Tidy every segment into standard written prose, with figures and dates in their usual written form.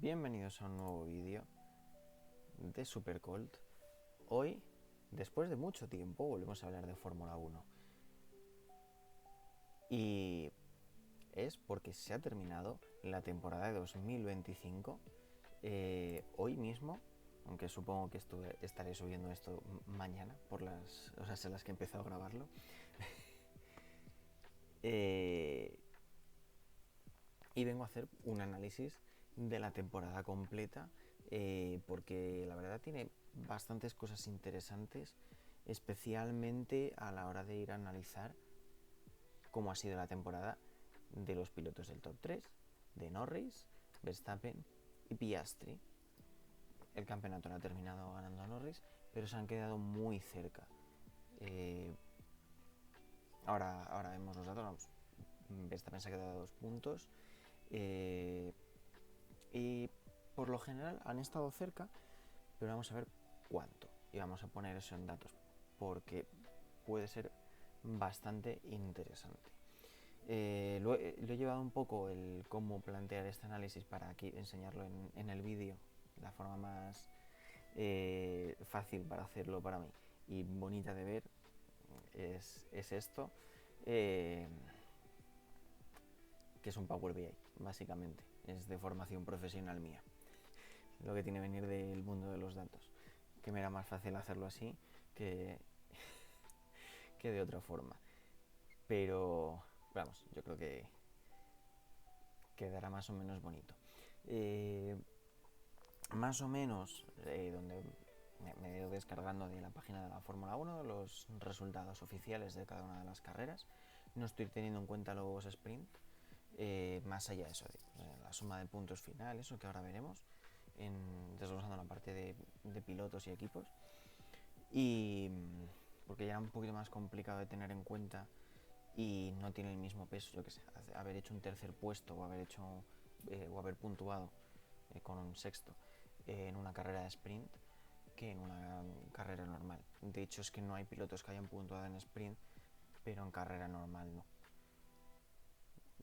Bienvenidos a un nuevo vídeo de Supercolt. Hoy, después de mucho tiempo, volvemos a hablar de Fórmula 1. Y es porque se ha terminado la temporada de 2025. Hoy mismo, aunque supongo que estaré subiendo esto mañana por las horas en las que he empezado a grabarlo. Y vengo a hacer un análisis de la temporada completa, porque la verdad tiene bastantes cosas interesantes, especialmente a la hora de ir a analizar cómo ha sido la temporada de los pilotos del top 3, de Norris, Verstappen y Piastri. El campeonato lo ha terminado ganando Norris, pero se han quedado muy cerca. Ahora vemos los datos. Vamos. Verstappen se ha quedado a 2 puntos. Y por lo general han estado cerca, pero vamos a ver cuánto. Y vamos a poner eso en datos, porque puede ser bastante interesante. Lo he llevado un poco el cómo plantear este análisis para aquí enseñarlo en el vídeo, la forma más fácil para hacerlo para mí y bonita de ver es esto, que es un Power BI, básicamente. Es de formación profesional mía, lo que tiene que venir del mundo de los datos, que me era más fácil hacerlo así que de otra forma. Pero vamos, yo creo que quedará más o menos bonito. Más o menos donde me he ido descargando de la página de la Fórmula 1 los resultados oficiales de cada una de las carreras. No estoy teniendo en cuenta los sprint, más allá de eso, de la suma de puntos final, eso que ahora veremos, desglosando la parte de pilotos y equipos. Y porque ya era un poquito más complicado de tener en cuenta y no tiene el mismo peso, yo que sé, haber hecho un tercer puesto o haber puntuado con un sexto en una carrera de sprint que en una carrera normal. De hecho, es que no hay pilotos que hayan puntuado en sprint, pero en carrera normal no.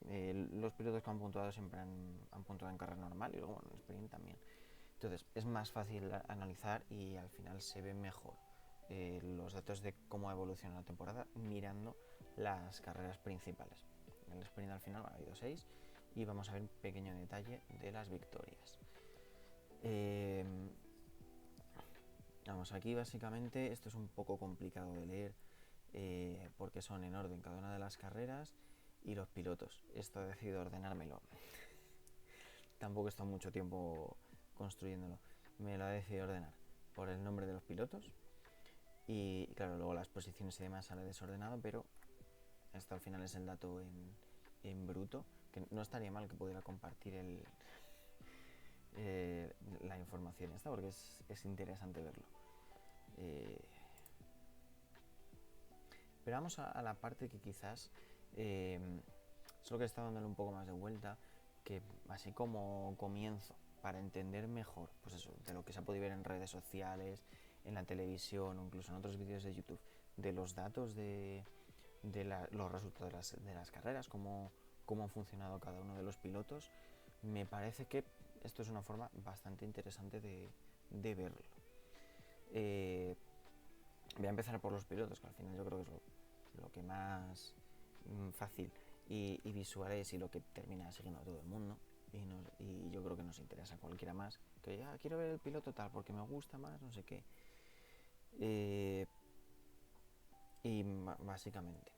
Los pilotos que han puntuado siempre han puntuado en carrera normal y luego en sprint también. Entonces es más fácil analizar y al final se ve mejor los datos de cómo ha evolucionado la temporada mirando las carreras principales. En el sprint al final ha habido 6 y vamos a ver un pequeño detalle de las victorias. Vamos, aquí básicamente esto es un poco complicado de leer porque son en orden cada una de las carreras y los pilotos. Esto he decidido ordenármelo. Tampoco he estado mucho tiempo construyéndolo. Me lo he decidido ordenar por el nombre de los pilotos y claro, luego las posiciones y demás sale desordenado, pero esto al final es el dato en bruto, que no estaría mal que pudiera compartir la información esta porque es interesante verlo. Pero vamos a la parte que quizás solo que está dándole un poco más de vuelta, que así como comienzo para entender mejor, pues eso, de lo que se ha podido ver en redes sociales, en la televisión o incluso en otros vídeos de YouTube, de los datos de los resultados de las carreras, cómo han funcionado cada uno de los pilotos, me parece que esto es una forma bastante interesante de verlo. Voy a empezar por los pilotos, que al final yo creo que es lo que más fácil y visual es y lo que termina siguiendo a todo el mundo. Y yo creo que nos interesa a cualquiera más que quiero ver el piloto tal porque me gusta más, no sé qué. Y básicamente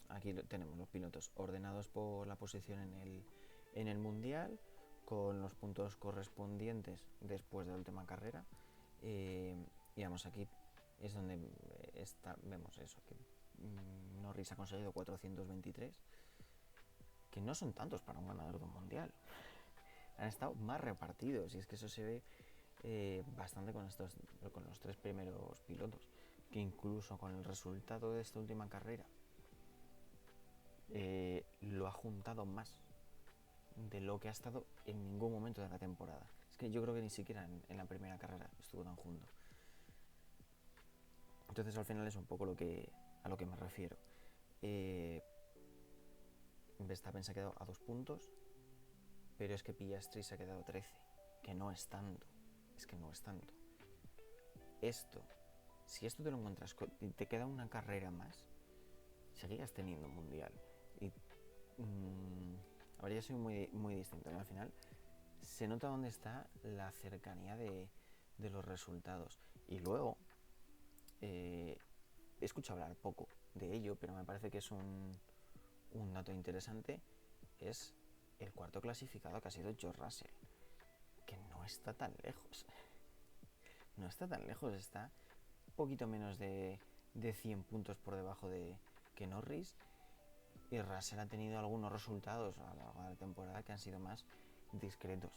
aquí tenemos los pilotos ordenados por la posición en el mundial, con los puntos correspondientes después de la última carrera. Y vamos, aquí es donde vemos eso, que Norris ha conseguido 423, que no son tantos para un ganador de un mundial. Han estado más repartidos y es que eso se ve bastante con los 3 primeros pilotos, que incluso con el resultado de esta última carrera lo ha juntado más de lo que ha estado en ningún momento de la temporada. Es que yo creo que ni siquiera en la primera carrera estuvo tan junto. Entonces al final es un poco a lo que me refiero. Verstappen se ha quedado a 2 puntos, pero es que Piastri se ha quedado 13. que no es tanto. Es que no es tanto. Esto, si esto te lo encuentras y te queda una carrera más, seguías teniendo un mundial. Y habría sido muy distinto, ¿no? Al final se nota dónde está la cercanía de los resultados. Y luego, he escuchado hablar poco de ello, pero me parece que es un dato interesante, es el cuarto clasificado, que ha sido George Russell, que no está tan lejos. No está tan lejos, está un poquito menos de 100 puntos por debajo que Norris. Y Russell ha tenido algunos resultados a lo largo de la temporada que han sido más discretos.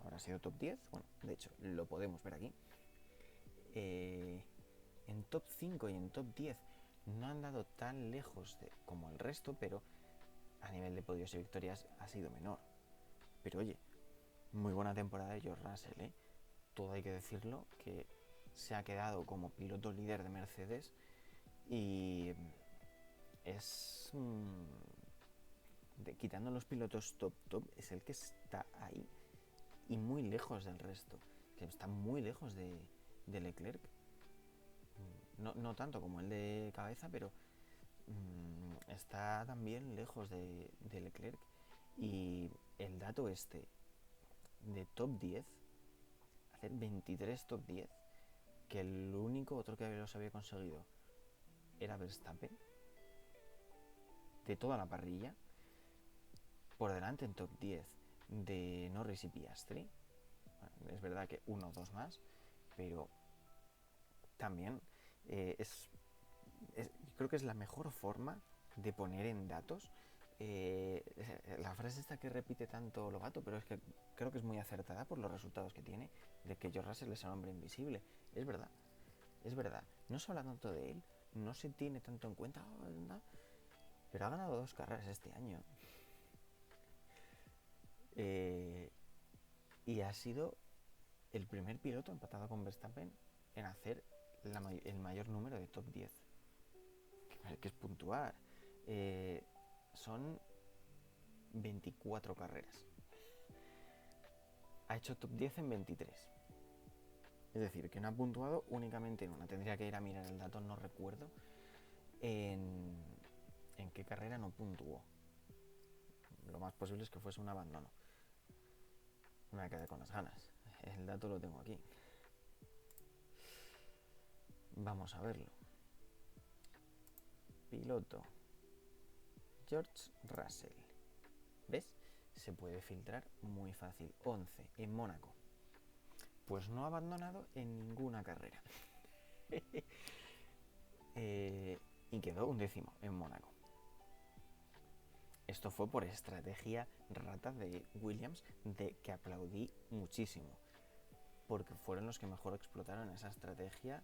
Ahora ha sido top 10, bueno, de hecho lo podemos ver aquí. En top 5 y en top 10 no han dado tan lejos como el resto, pero a nivel de podios y victorias ha sido menor. Pero oye, muy buena temporada de George Russell, ¿eh? Todo hay que decirlo, que se ha quedado como piloto líder de Mercedes y es quitando los pilotos top, es el que está ahí y muy lejos del resto, que está muy lejos de Leclerc. No tanto como el de cabeza, pero está también lejos de Leclerc. Y el dato este de top 10, hacer 23 top 10, que el único otro que los había conseguido era Verstappen, de toda la parrilla, por delante en top 10 de Norris y Piastri. Bueno, es verdad que uno o dos más, pero también creo que es la mejor forma de poner en datos la frase esta que repite tanto Lobato, pero es que creo que es muy acertada por los resultados que tiene, de que George Russell es un hombre invisible. Es verdad, es verdad. No se habla tanto de él, no se tiene tanto en cuenta, pero ha ganado 2 carreras este año. Y ha sido el primer piloto empatado con Verstappen en hacer el mayor número de top 10. Que es puntuar. Son 24 carreras. Ha hecho top 10 en 23. Es decir, que no ha puntuado únicamente en una. Tendría que ir a mirar el dato, no recuerdo en qué carrera no puntuó. Lo más posible es que fuese un abandono. Me quedé con las ganas. El dato lo tengo aquí. Vamos a verlo. Piloto George Russell. ¿Ves? Se puede filtrar muy fácil. 11 en Mónaco. Pues no ha abandonado en ninguna carrera. Y quedó 11º en Mónaco. Esto fue por estrategia rata de Williams, de que aplaudí muchísimo, porque fueron los que mejor explotaron esa estrategia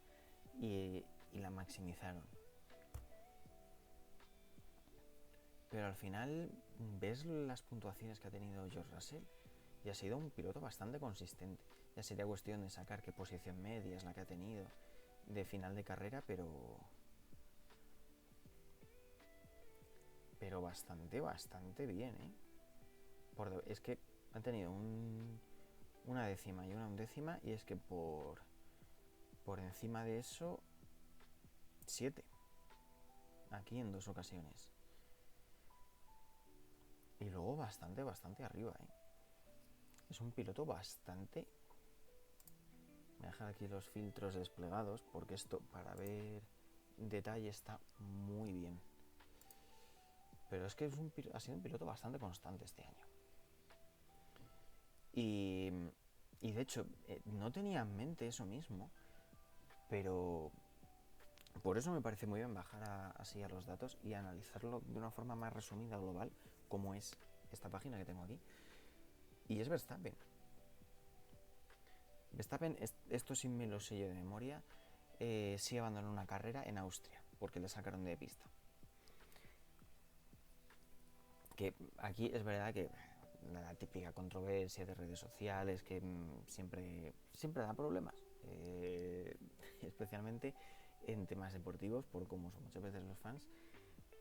y la maximizaron. Pero al final ves las puntuaciones que ha tenido George Russell y ha sido un piloto bastante consistente. Ya sería cuestión de sacar qué posición media es la que ha tenido de final de carrera, pero bastante bien, ¿eh? Es que han tenido una décima y una undécima, y es que por encima de eso 7 aquí en 2 ocasiones. Y luego bastante arriba, ¿eh? Es un piloto bastante... Voy a dejar aquí los filtros desplegados, porque esto para ver detalle está muy bien. Pero es que ha sido un piloto bastante constante este año. Y de hecho, no tenía en mente eso mismo, pero por eso me parece muy bien bajar así a los datos y analizarlo de una forma más resumida, global, como es esta página que tengo aquí. Y es Verstappen. Verstappen, esto sí me lo sé yo de memoria, sí abandonó una carrera en Austria, porque le sacaron de pista. Que aquí es verdad que la típica controversia de redes sociales que siempre da problemas, especialmente en temas deportivos, por cómo son muchas veces los fans,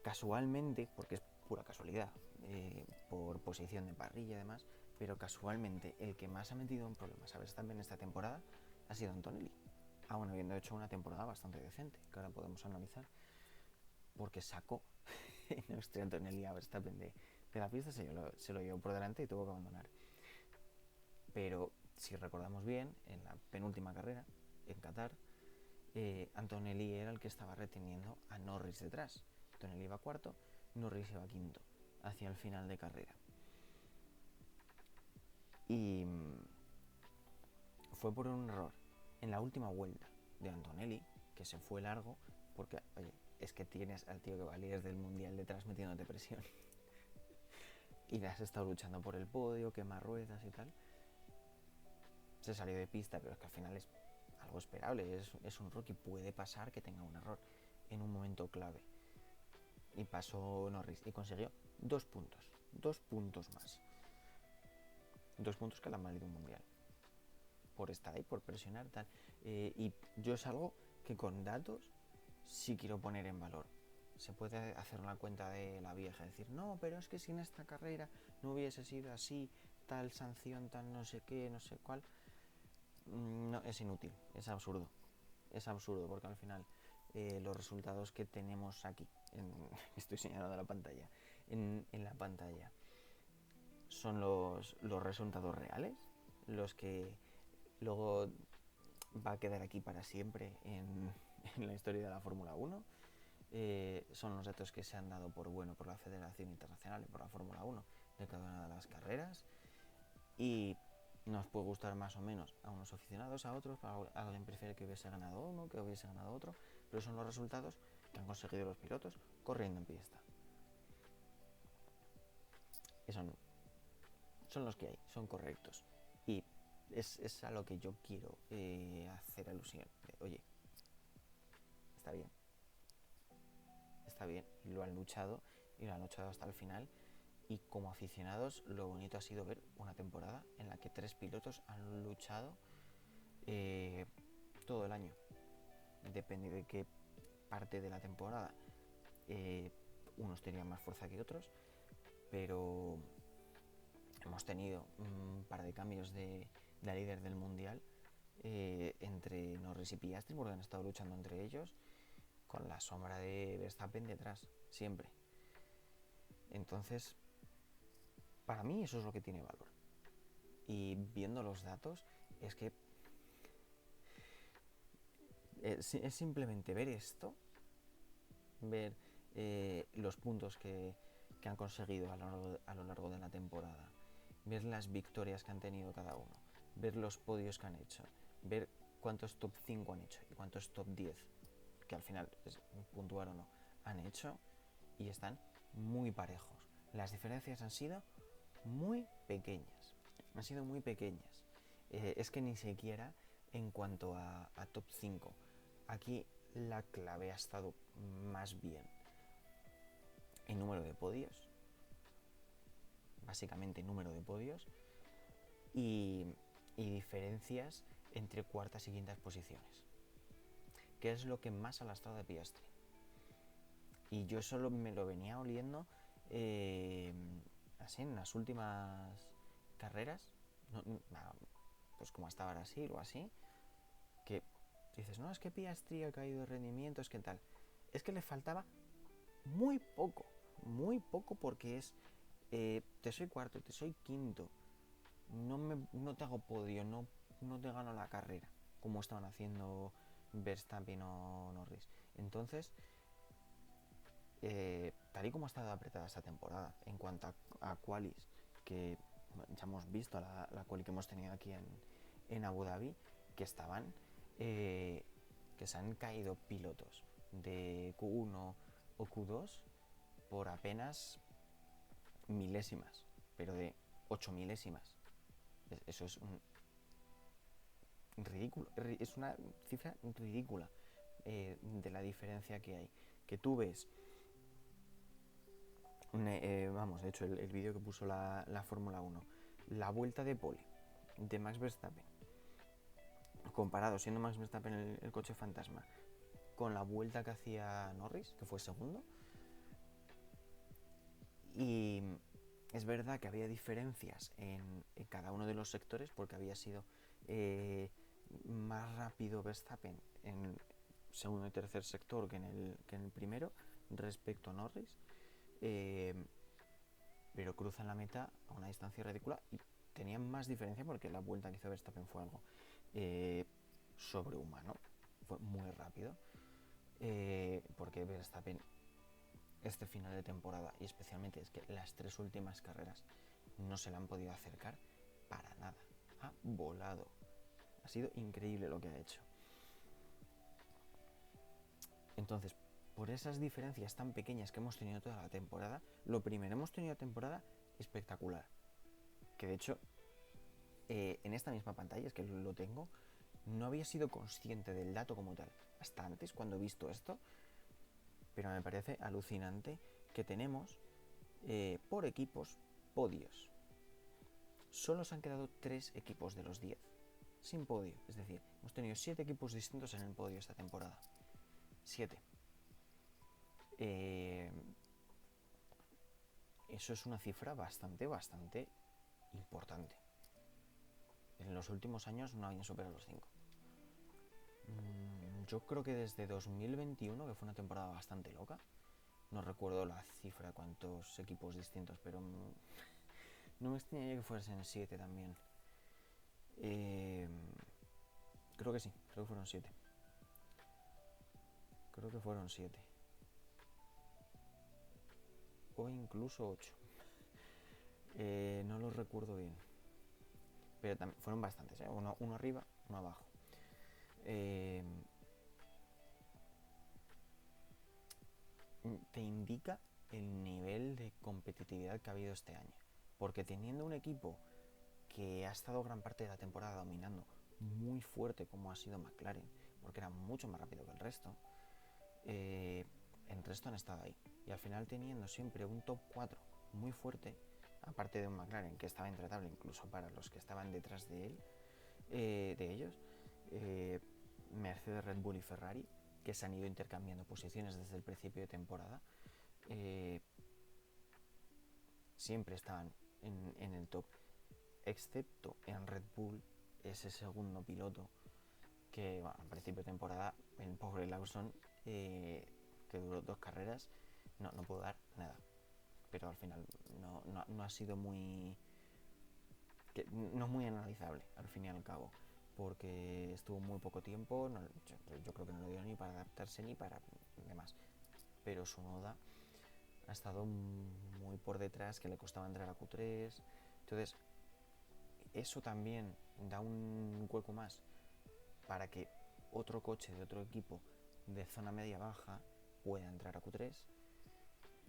casualmente, porque es pura casualidad, por posición de parrilla y demás, pero casualmente el que más ha metido en problemas a Verstappen esta temporada ha sido Antonelli, aún habiendo hecho una temporada bastante decente, que ahora podemos analizar, porque sacó nuestro Antonelli a Verstappen de la pista, se lo llevó por delante y tuvo que abandonar. Pero si recordamos bien, en la penúltima carrera, en Qatar, Antonelli era el que estaba reteniendo a Norris detrás. Antonelli iba cuarto, Norris iba quinto, hacia el final de carrera. Y fue por un error en la última vuelta de Antonelli, que se fue largo, porque, oye, es que tienes al tío que va líder del mundial detrás metiéndote presión. Y le has estado luchando por el podio, quema ruedas y tal. Se salió de pista, pero es que al final es algo esperable, es un rookie, puede pasar que tenga un error en un momento clave. Y pasó Norris y consiguió 2 puntos, 2 puntos más. 2 puntos que le han valido un mundial. Por estar ahí, por presionar, tal. Y yo es algo que con datos sí quiero poner en valor. Se puede hacer una cuenta de la vieja, decir, no, pero es que si en esta carrera no hubiese sido así, tal sanción, tal no sé qué, no sé cuál. No, es inútil, es absurdo. Es absurdo porque al final los resultados que tenemos aquí, estoy señalando la pantalla, en la pantalla, son los resultados reales, los que luego va a quedar aquí para siempre en la historia de la Fórmula 1. Son los datos que se han dado por bueno por la Federación Internacional y por la Fórmula 1 de cada una de las carreras. Y nos puede gustar más o menos a unos aficionados, a otros, alguien prefiere que hubiese ganado uno, que hubiese ganado otro, pero son los resultados que han conseguido los pilotos corriendo en pista. Y son los que hay, son correctos. Y es a lo que yo quiero hacer alusión. Oye, está bien, y lo han luchado hasta el final. Y como aficionados, lo bonito ha sido ver una temporada en la que 3 pilotos han luchado todo el año. Depende de qué parte de la temporada unos tenían más fuerza que otros, pero hemos tenido un par de cambios de la líder del mundial entre Norris y Piastri, porque han estado luchando entre ellos con la sombra de Verstappen detrás, siempre. Entonces, para mí eso es lo que tiene valor. Y viendo los datos, es que es simplemente ver esto, ver los puntos que han conseguido a lo largo de la temporada, ver las victorias que han tenido cada uno, ver los podios que han hecho, ver cuántos top 5 han hecho y cuántos top 10, que al final es puntuar o no, han hecho, y están muy parejos. Las diferencias han sido muy pequeñas. Es que ni siquiera en cuanto a top 5. Aquí la clave ha estado más bien en número de podios. Básicamente número de podios. Y diferencias entre cuartas y quintas posiciones. Que es lo que más ha lastrado de Piastri. Y yo solo me lo venía oliendo así en las últimas carreras, pues como hasta Brasil o así, que dices, no, es que Piastri ha caído de rendimiento, es que tal. Es que le faltaba muy poco porque es, te soy cuarto, te soy quinto, no te hago podio, no te gano la carrera, como estaban haciendo Verstappen o Norris. Entonces, tal y como ha estado apretada esta temporada en cuanto a qualis, que ya hemos visto la quali que hemos tenido aquí en Abu Dhabi, que estaban que se han caído pilotos de Q1 o Q2 por apenas milésimas, pero de 8 milésimas. Eso es ridículo, es una cifra ridícula de la diferencia que hay. Que tú ves, de hecho el vídeo que puso la Fórmula 1, la vuelta de pole de Max Verstappen, comparado, siendo Max Verstappen el coche fantasma, con la vuelta que hacía Norris, que fue segundo, y Es verdad que había diferencias en cada uno de los sectores porque había sido más rápido Verstappen en segundo y tercer sector que en el primero respecto a Norris, eh, pero cruzan la meta a una distancia ridícula y tenían más diferencia porque la vuelta que hizo Verstappen fue algo sobrehumano, fue muy rápido, porque Verstappen este final de temporada y especialmente es que las 3 últimas carreras no se le han podido acercar para nada, ha volado, ha sido increíble lo que ha hecho. Entonces, por esas diferencias tan pequeñas que hemos tenido toda la temporada, lo primero, hemos tenido temporada espectacular, que de hecho en esta misma pantalla, es que lo tengo, no había sido consciente del dato como tal hasta antes cuando he visto esto, pero me parece alucinante que tenemos por equipos podios. Solo se han quedado 3 equipos de los 10 sin podio, es decir, hemos tenido 7 equipos distintos en el podio esta temporada. 7. Eso es una cifra bastante importante. En los últimos años no habían superado los 5. Yo creo que desde 2021, que fue una temporada bastante loca, no recuerdo la cifra de cuántos equipos distintos, pero no me extrañaría que fuesen 7 también. Creo que sí, creo que fueron 7. Creo que fueron 7. O incluso 8. No lo recuerdo bien. Pero también fueron bastantes, ¿eh? Uno arriba, uno abajo. Te indica el nivel de competitividad que ha habido este año. Porque teniendo un equipo que ha estado gran parte de la temporada dominando muy fuerte como ha sido McLaren, porque era mucho más rápido que el resto, el resto han estado ahí. Y al final teniendo siempre un top 4 muy fuerte, aparte de un McLaren que estaba intratable incluso para los que estaban detrás de él, de ellos, Mercedes, Red Bull y Ferrari, que se han ido intercambiando posiciones desde el principio de temporada, siempre estaban en el top, excepto en Red Bull, ese segundo piloto que bueno, al principio de temporada el pobre Lawson, que duró 2 carreras, no pudo dar nada, pero al final no ha sido muy, no es muy analizable al fin y al cabo, porque estuvo muy poco tiempo, yo creo que no lo dio ni para adaptarse ni para demás, pero Tsunoda ha estado muy por detrás, que le costaba entrar a Q3, entonces eso también da un hueco más para que otro coche de otro equipo de zona media baja pueda entrar a Q3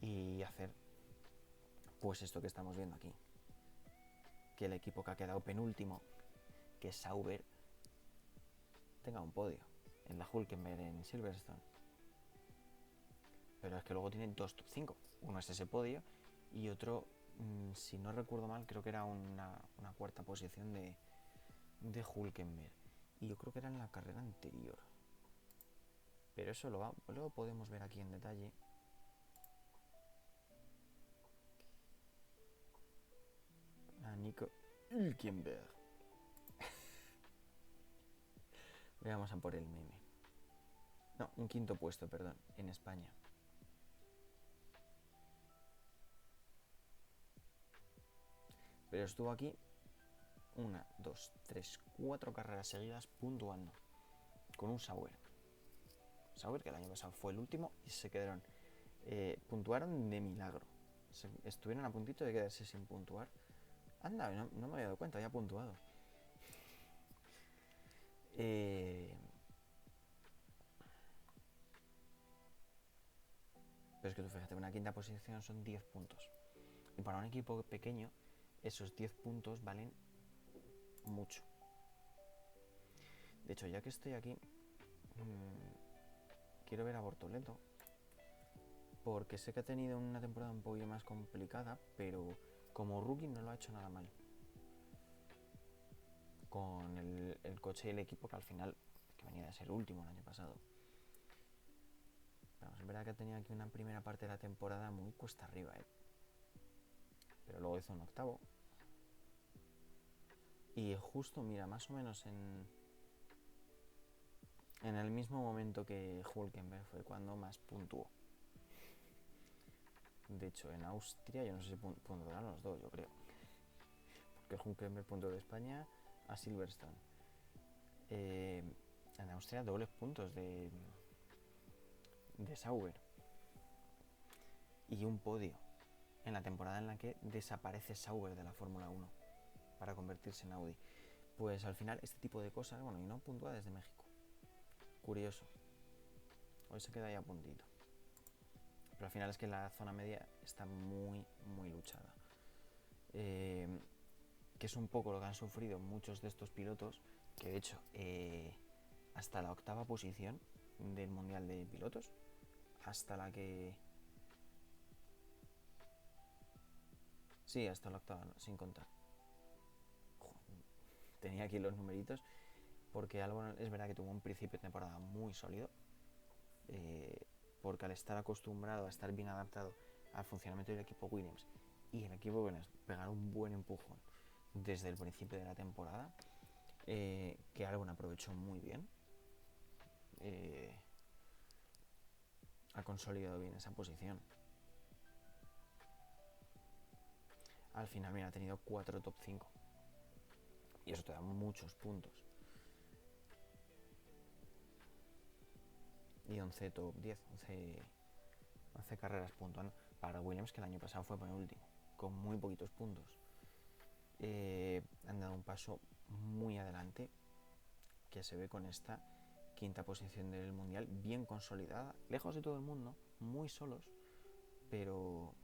y hacer pues esto que estamos viendo aquí, que el equipo que ha quedado penúltimo, que es Sauber, tenga un podio en la Hülkenberg en Silverstone. Pero es que luego tienen 2 top 5, uno es ese podio y otro, si no recuerdo mal, creo que era una cuarta posición de Hülkenberg, y yo creo que era en la carrera anterior, pero eso luego podemos ver aquí en detalle. A Nico Hülkenberg. Veamos a por el meme. No, un quinto puesto, perdón, en España. Pero estuvo aquí 1, 2, 3, 4 carreras seguidas puntuando con un Sauber. Sauber que el año pasado fue el último y se quedaron, puntuaron de milagro. Estuvieron a puntito de quedarse sin puntuar. Anda, no me había dado cuenta, había puntuado. Pero es que tú fíjate, una quinta posición son 10 puntos. Y para un equipo pequeño, esos 10 puntos valen mucho. De hecho, ya que estoy aquí, quiero ver a Bortoleto, porque sé que ha tenido una temporada un poquito más complicada, pero como rookie no lo ha hecho nada mal. Con el coche y el equipo que al final, que venía de ser último el año pasado. Pero es verdad que ha tenido aquí una primera parte de la temporada muy cuesta arriba, pero luego hizo un octavo. Y justo, mira, más o menos en el mismo momento que Hülkenberg fue cuando más puntuó. De hecho, en Austria, yo no sé si puntuarán los dos, yo creo. Porque Hülkenberg puntuó de España a Silverstone. En Austria, dobles puntos de Sauber. Y un podio en la temporada en la que desaparece Sauber de la Fórmula 1 para convertirse en Audi. Pues al final este tipo de cosas, bueno, y no puntúa desde México. Curioso. Hoy se queda ahí a puntito. Pero al final es que la zona media está muy, muy luchada. Que es un poco lo que han sufrido muchos de estos pilotos, que de hecho hasta la octava posición del Mundial de Pilotos, hasta la que... Sí, hasta la octava, no, sin contar. Tenía aquí los numeritos, porque Albon es verdad que tuvo un principio de temporada muy sólido, porque al estar acostumbrado a estar bien adaptado al funcionamiento del equipo Williams y el equipo Williams pegar un buen empujón desde el principio de la temporada, que Albon aprovechó muy bien, ha consolidado bien esa posición. Al final, mira, ha tenido 4 top 5 y eso te da muchos puntos. Y 11 top 10, 11 carreras puntuando para Williams, que el año pasado fue penúltimo, con muy poquitos puntos. Han dado un paso muy adelante, que se ve con esta quinta posición del Mundial, bien consolidada, lejos de todo el mundo, muy solos, pero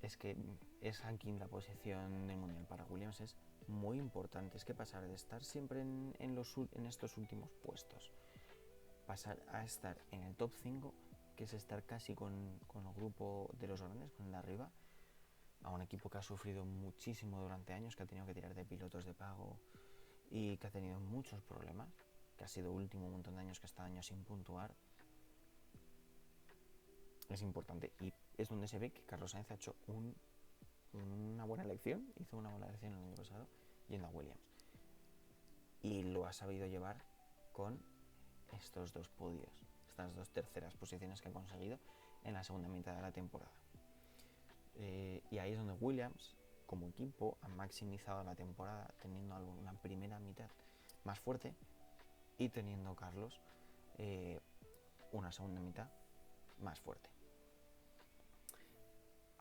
es que esa quinta posición del Mundial para Williams es muy importante. Es que pasar de estar siempre en estos últimos puestos, pasar a estar en el top 5, que es estar casi con el grupo de los grandes, con el de arriba, a un equipo que ha sufrido muchísimo durante años, que ha tenido que tirar de pilotos de pago y que ha tenido muchos problemas, que ha sido último un montón de años, que ha estado años sin puntuar. Es importante y es donde se ve que Carlos Sainz ha hecho una buena elección, hizo una buena elección el año pasado yendo a Williams y lo ha sabido llevar con estos dos podios, estas dos terceras posiciones que ha conseguido en la segunda mitad de la temporada. Y ahí es donde Williams, como equipo, ha maximizado la temporada, teniendo una primera mitad más fuerte y teniendo Carlos una segunda mitad más fuerte.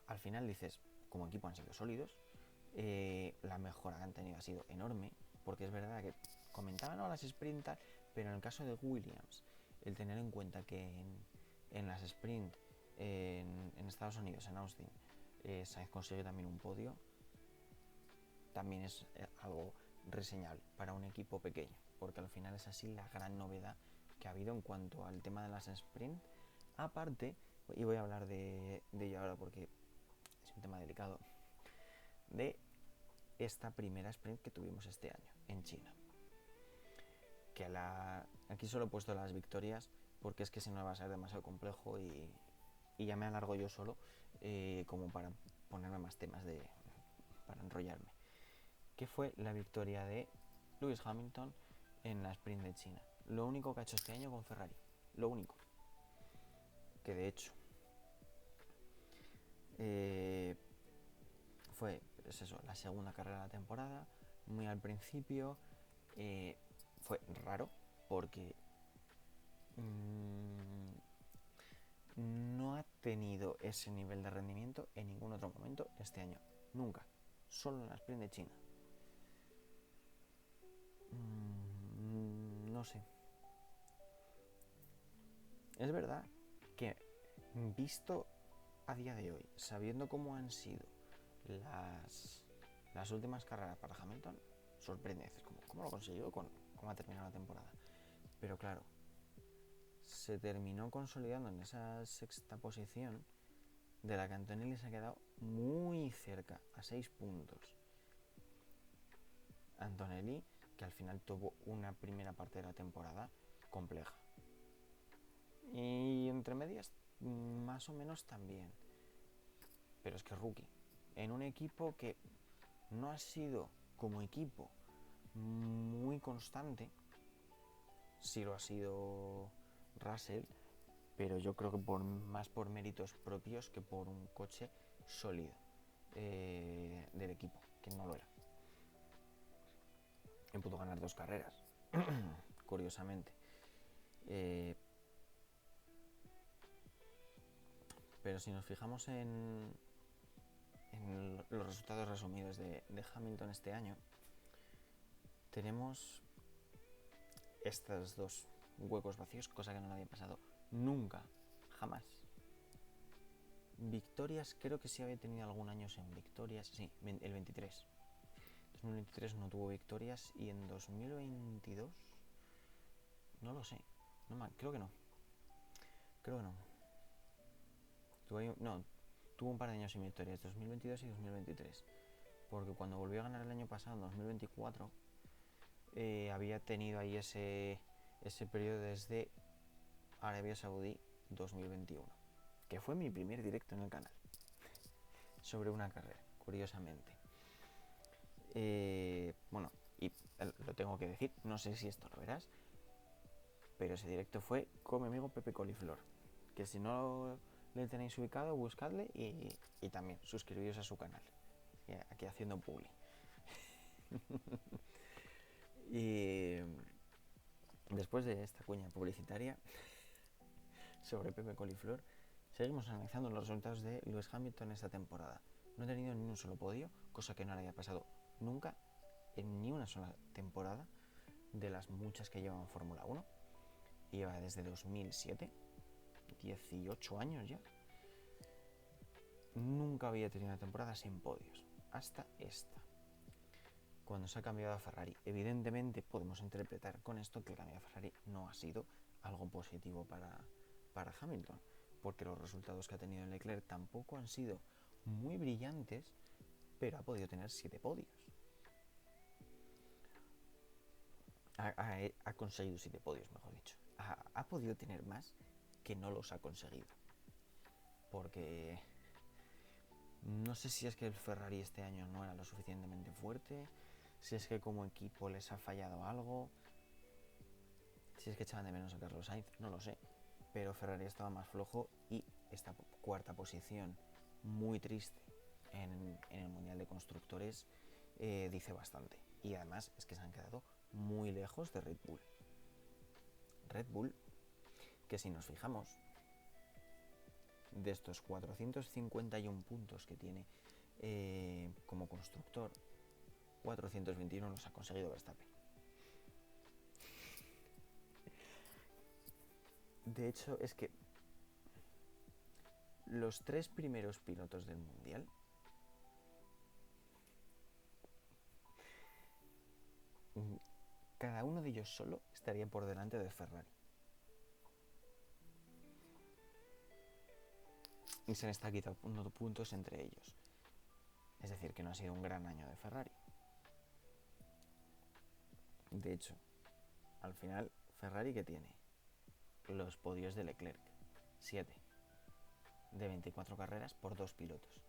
Al final dices, como equipo han sido sólidos, la mejora que han tenido ha sido enorme, porque es verdad que comentaban las sprint, pero en el caso de Williams, el tener en cuenta que en las sprint en Estados Unidos, en Austin, Sainz consigue también un podio, también es algo reseñable para un equipo pequeño, porque al final es así la gran novedad que ha habido en cuanto al tema de las sprint. Aparte, y voy a hablar de ello ahora porque es un tema delicado, de esta primera sprint que tuvimos este año en China, que aquí solo he puesto las victorias porque es que si no va a ser demasiado complejo y ya me alargo yo solo, como para ponerme más temas para enrollarme. Que fue la victoria de Lewis Hamilton en la sprint de China. Lo único que ha hecho este año con Ferrari, lo único. Que de hecho fue pues eso, la segunda carrera de la temporada, muy al principio. Fue raro porque no ha tenido ese nivel de rendimiento en ningún otro momento este año, nunca, solo en la sprint de China. No sé, es verdad que visto a día de hoy, sabiendo cómo han sido las últimas carreras para Hamilton, sorprende, dices, ¿cómo lo ha conseguido? ¿Cómo ha terminado la temporada? Pero claro, se terminó consolidando en esa sexta posición, de la que Antonelli se ha quedado muy cerca, a 6 puntos. Antonelli, que al final tuvo una primera parte de la temporada compleja. Y entre medias, más o menos también. pero es que es rookie. En un equipo que no ha sido como equipo muy constante, sí lo ha sido Russell, pero yo creo que más por méritos propios que por un coche sólido del equipo, que no lo era. Y pudo ganar 2 carreras, curiosamente. Pero si nos fijamos en los resultados resumidos de Hamilton este año, tenemos estos 2 huecos vacíos, cosa que no le había pasado nunca, jamás. Victorias, creo que sí había tenido algún año en victorias, sí, el 23. 2023 no tuvo victorias y en 2022 no lo sé, creo que no. Tuvo un par de años sin victorias, 2022 y 2023, porque cuando volvió a ganar el año pasado, en 2024, había tenido ahí ese periodo desde Arabia Saudí 2021, que fue mi primer directo en el canal sobre una carrera, curiosamente. Bueno, y lo tengo que decir, no sé si esto lo verás, pero ese directo fue con mi amigo Pepe Coliflor, que si no le tenéis ubicado, buscadle y también suscribiros a su canal, aquí haciendo publi. Y después de esta cuña publicitaria sobre Pepe Coliflor, seguimos analizando los resultados de Lewis Hamilton esta temporada. No ha tenido ni un solo podio, cosa que no le había pasado nunca en ni una sola temporada de las muchas que lleva en Fórmula 1. Lleva desde 2007, 18 años ya. Nunca había tenido una temporada sin podios, hasta esta, cuando se ha cambiado a Ferrari. Evidentemente podemos interpretar con esto que el cambio a Ferrari no ha sido algo positivo para Hamilton, porque los resultados que ha tenido en Leclerc tampoco han sido muy brillantes, pero ha podido tener 7 podios. Ha conseguido 7 podios, mejor dicho. Ha podido tener más que no los ha conseguido. Porque no sé si es que el Ferrari este año no era lo suficientemente fuerte, si es que como equipo les ha fallado algo, si es que echaban de menos a Carlos Sainz, no lo sé. Pero Ferrari estaba más flojo y esta 4ª posición muy triste en el Mundial de Constructores dice bastante. Y además es que se han quedado muy lejos de Red Bull. Red Bull, que si nos fijamos, de estos 451 puntos que tiene como constructor, 421 los ha conseguido Verstappen. De hecho, es que los 3 primeros pilotos del Mundial cada uno de ellos solo estaría por delante de Ferrari. Y se le está quitando puntos entre ellos. Es decir, que no ha sido un gran año de Ferrari. De hecho, al final, Ferrari, ¿qué tiene? Los podios de Leclerc, 7 de 24 carreras por 2 pilotos.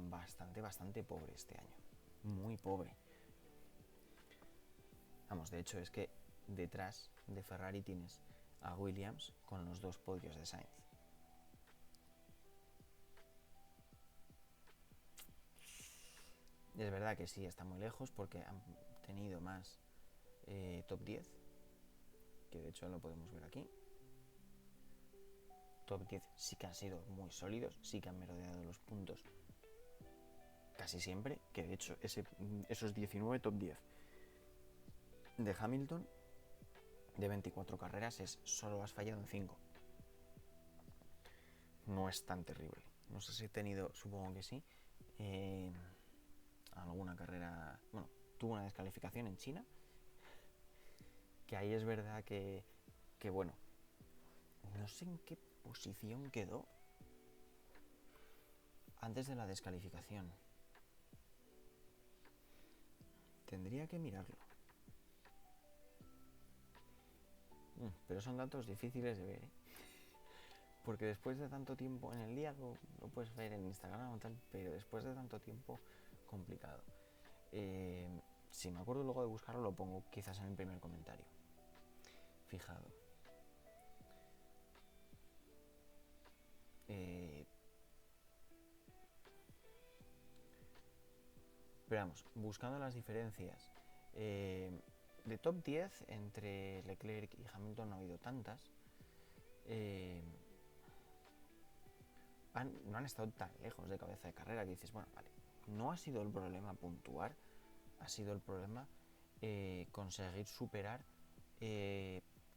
Bastante pobre este año, muy pobre. Vamos, de hecho es que detrás de Ferrari tienes a Williams con los 2 podios de Sainz. Es verdad que sí, está muy lejos porque han tenido más top 10, que de hecho lo podemos ver aquí. Top 10 sí que han sido muy sólidos, sí que han merodeado los puntos casi siempre, que de hecho esos 19 top 10 de Hamilton de 24 carreras solo has fallado en 5. No es tan terrible. No sé si he tenido, supongo que sí, alguna carrera. Bueno, tuvo una descalificación en China, que ahí es verdad que bueno, no sé en qué posición quedó antes de la descalificación. Tendría que mirarlo. Pero son datos difíciles de ver, ¿eh? Porque después de tanto tiempo en el día lo puedes ver en Instagram o tal, pero después de tanto tiempo, complicado. Si me acuerdo luego de buscarlo, lo pongo quizás en el primer comentario. Fijado. Pero vamos, buscando las diferencias. De top 10 entre Leclerc y Hamilton no ha habido tantas. No han estado tan lejos de cabeza de carrera que dices, bueno, vale, no ha sido el problema puntuar, ha sido el problema conseguir superar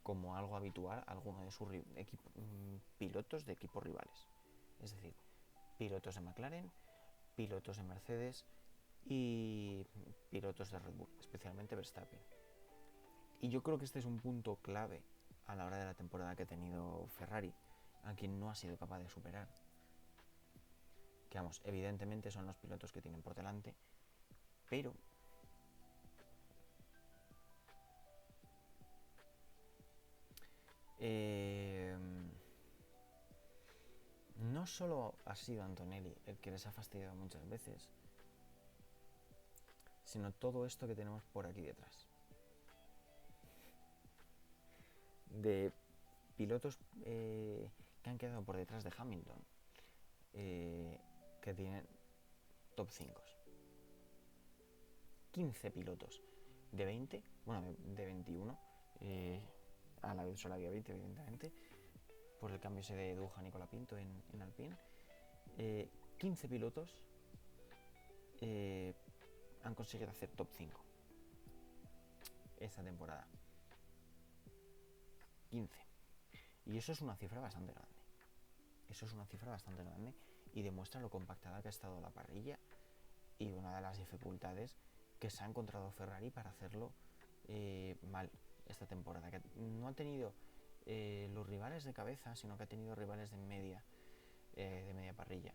como algo habitual alguno de sus pilotos de equipos rivales. Es decir, pilotos de McLaren, pilotos de Mercedes y pilotos de Red Bull, especialmente Verstappen. Y yo creo que este es un punto clave a la hora de la temporada que ha tenido Ferrari, a quien no ha sido capaz de superar. Que vamos, evidentemente son los pilotos que tienen por delante, pero no solo ha sido Antonelli el que les ha fastidiado muchas veces, sino todo esto que tenemos por aquí detrás. De pilotos que han quedado por detrás de Hamilton, que tienen top 5. 15 pilotos de 20, bueno, de 21, a la vez solo había 20, evidentemente, por el cambio ese de Duhan y Colapinto en Alpine. 15 pilotos han conseguido hacer top 5 esta temporada. 15. Y eso es una cifra bastante grande. Eso es una cifra bastante grande y demuestra lo compactada que ha estado la parrilla y una de las dificultades que se ha encontrado Ferrari para hacerlo mal esta temporada. Que no ha tenido los rivales de cabeza, sino que ha tenido rivales de media parrilla.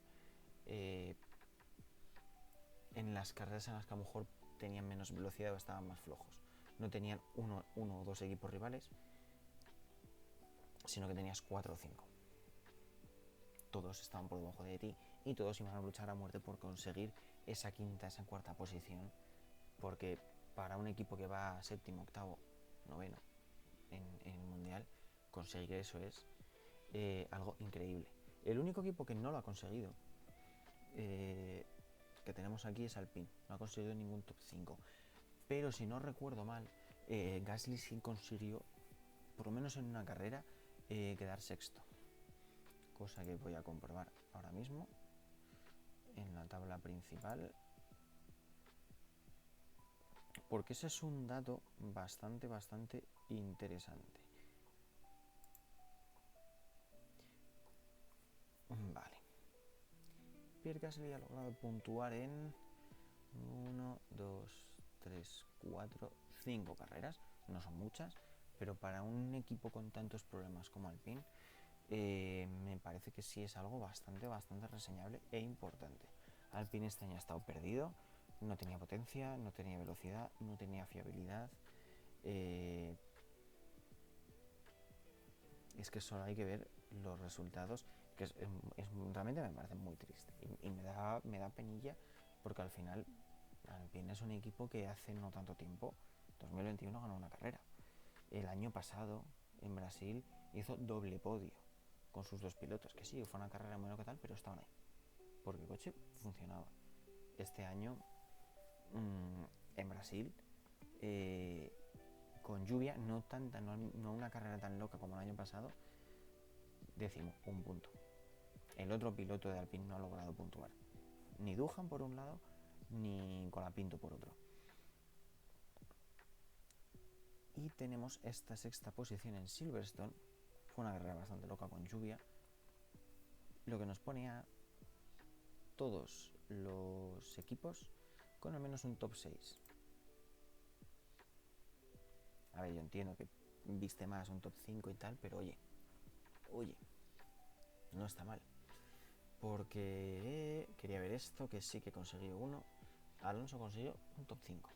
En las carreras en las que a lo mejor tenían menos velocidad o estaban más flojos. No tenían uno o dos equipos rivales, sino que tenías 4 o 5. Todos estaban por debajo de ti y todos iban a luchar a muerte por conseguir esa quinta, esa cuarta posición, porque para un equipo que va séptimo, octavo, noveno en el mundial, conseguir eso es algo increíble. El único equipo que no lo ha conseguido que tenemos aquí es Alpine, no ha conseguido ningún top 5, pero si no recuerdo mal, Gasly sí consiguió, por lo menos en una carrera, quedar sexto, cosa que voy a comprobar ahora mismo en la tabla principal, porque ese es un dato bastante interesante. Vale, Pierre Gasly ha logrado puntuar en 1, 2, 3, 4, 5 carreras, no son muchas, pero para un equipo con tantos problemas como Alpine, me parece que sí es algo bastante reseñable e importante. Alpine este año ha estado perdido, no tenía potencia, no tenía velocidad, no tenía fiabilidad. Es que solo hay que ver los resultados, que realmente me parece muy triste y me da penilla, porque al final Alpine es un equipo que hace no tanto tiempo, 2021, ganó una carrera. El año pasado en Brasil hizo doble podio con sus dos pilotos, que sí, fue una carrera muy loca tal, pero estaban ahí, porque el coche funcionaba. Este año en Brasil, con lluvia, no una carrera tan loca como el año pasado, décimo, un punto. El otro piloto de Alpine no ha logrado puntuar, ni Duhan por un lado, ni Colapinto por otro. Y tenemos esta sexta posición en Silverstone. Fue una carrera bastante loca con lluvia, lo que nos pone a todos los equipos con al menos un top 6. A ver, yo entiendo que viste más un top 5 y tal, pero oye, no está mal. Porque quería ver esto, que sí que consiguió uno. Alonso consiguió un top 5.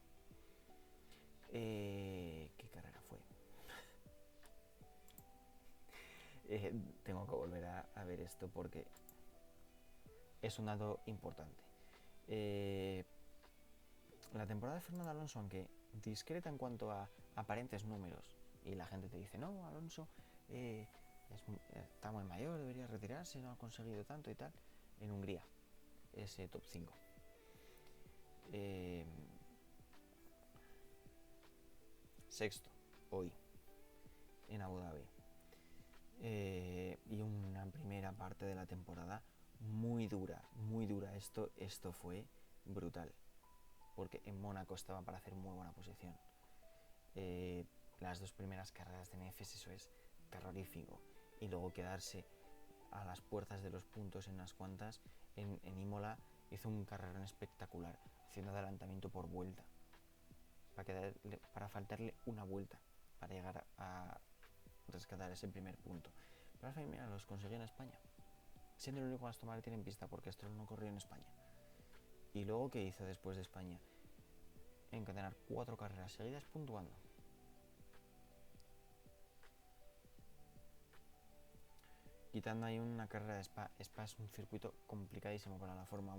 ¿Qué carrera fue? tengo que volver a ver esto porque es un dato importante. La temporada de Fernando Alonso, aunque discreta en cuanto a aparentes números, y la gente te dice, no, Alonso está muy mayor, debería retirarse, no ha conseguido tanto y tal, en Hungría, ese top 5. Sexto, hoy, en Abu Dhabi. Y una primera parte de la temporada muy dura, muy dura. Esto fue brutal, porque en Mónaco estaba para hacer muy buena posición. Las dos primeras carreras de DNFs, eso es terrorífico. Y luego quedarse a las puertas de los puntos en unas cuantas. En Imola hizo un carrerón espectacular, haciendo adelantamiento por vuelta, para faltarle una vuelta para llegar a rescatar ese primer punto. Pero al final los consiguió en España, siendo el único Aston Martin en pista, porque Stroll no corrió en España. Y luego, ¿qué hizo después de España? Encadenar 4 carreras seguidas puntuando. Quitando ahí una carrera de Spa. Spa es un circuito complicadísimo para la Fórmula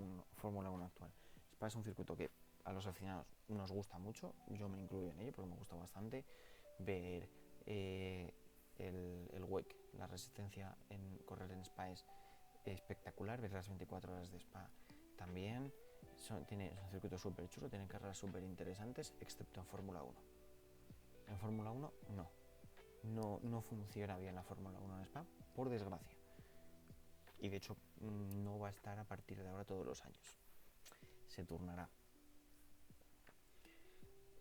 1 actual. Spa es un circuito que a los aficionados nos gusta mucho, yo me incluyo en ello porque me gusta bastante ver el WEC, la resistencia en correr en Spa es espectacular, ver las 24 horas de Spa también. Es un circuito súper chulo, tiene carreras súper interesantes, excepto en Fórmula 1. En Fórmula 1 no funciona bien la Fórmula 1 en Spa, por desgracia. Y de hecho no va a estar a partir de ahora todos los años. Se turnará.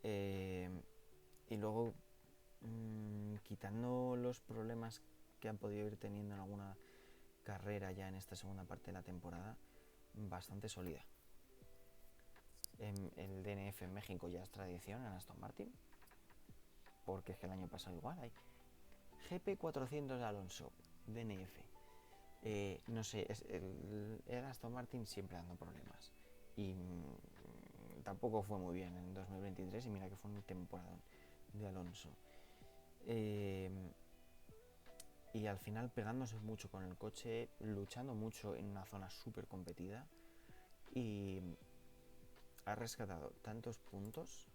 Y luego, quitando los problemas que han podido ir teniendo en alguna carrera ya en esta segunda parte de la temporada, bastante sólida. El DNF en México ya es tradición en Aston Martin, porque es que el año pasado igual hay GP400 de Alonso, DNF. No sé, el Aston Martin siempre dando problemas. Y tampoco fue muy bien en 2023, y mira que fue un temporadón de Alonso. Y al final pegándose mucho con el coche, luchando mucho en una zona súper competida, y ha rescatado tantos puntos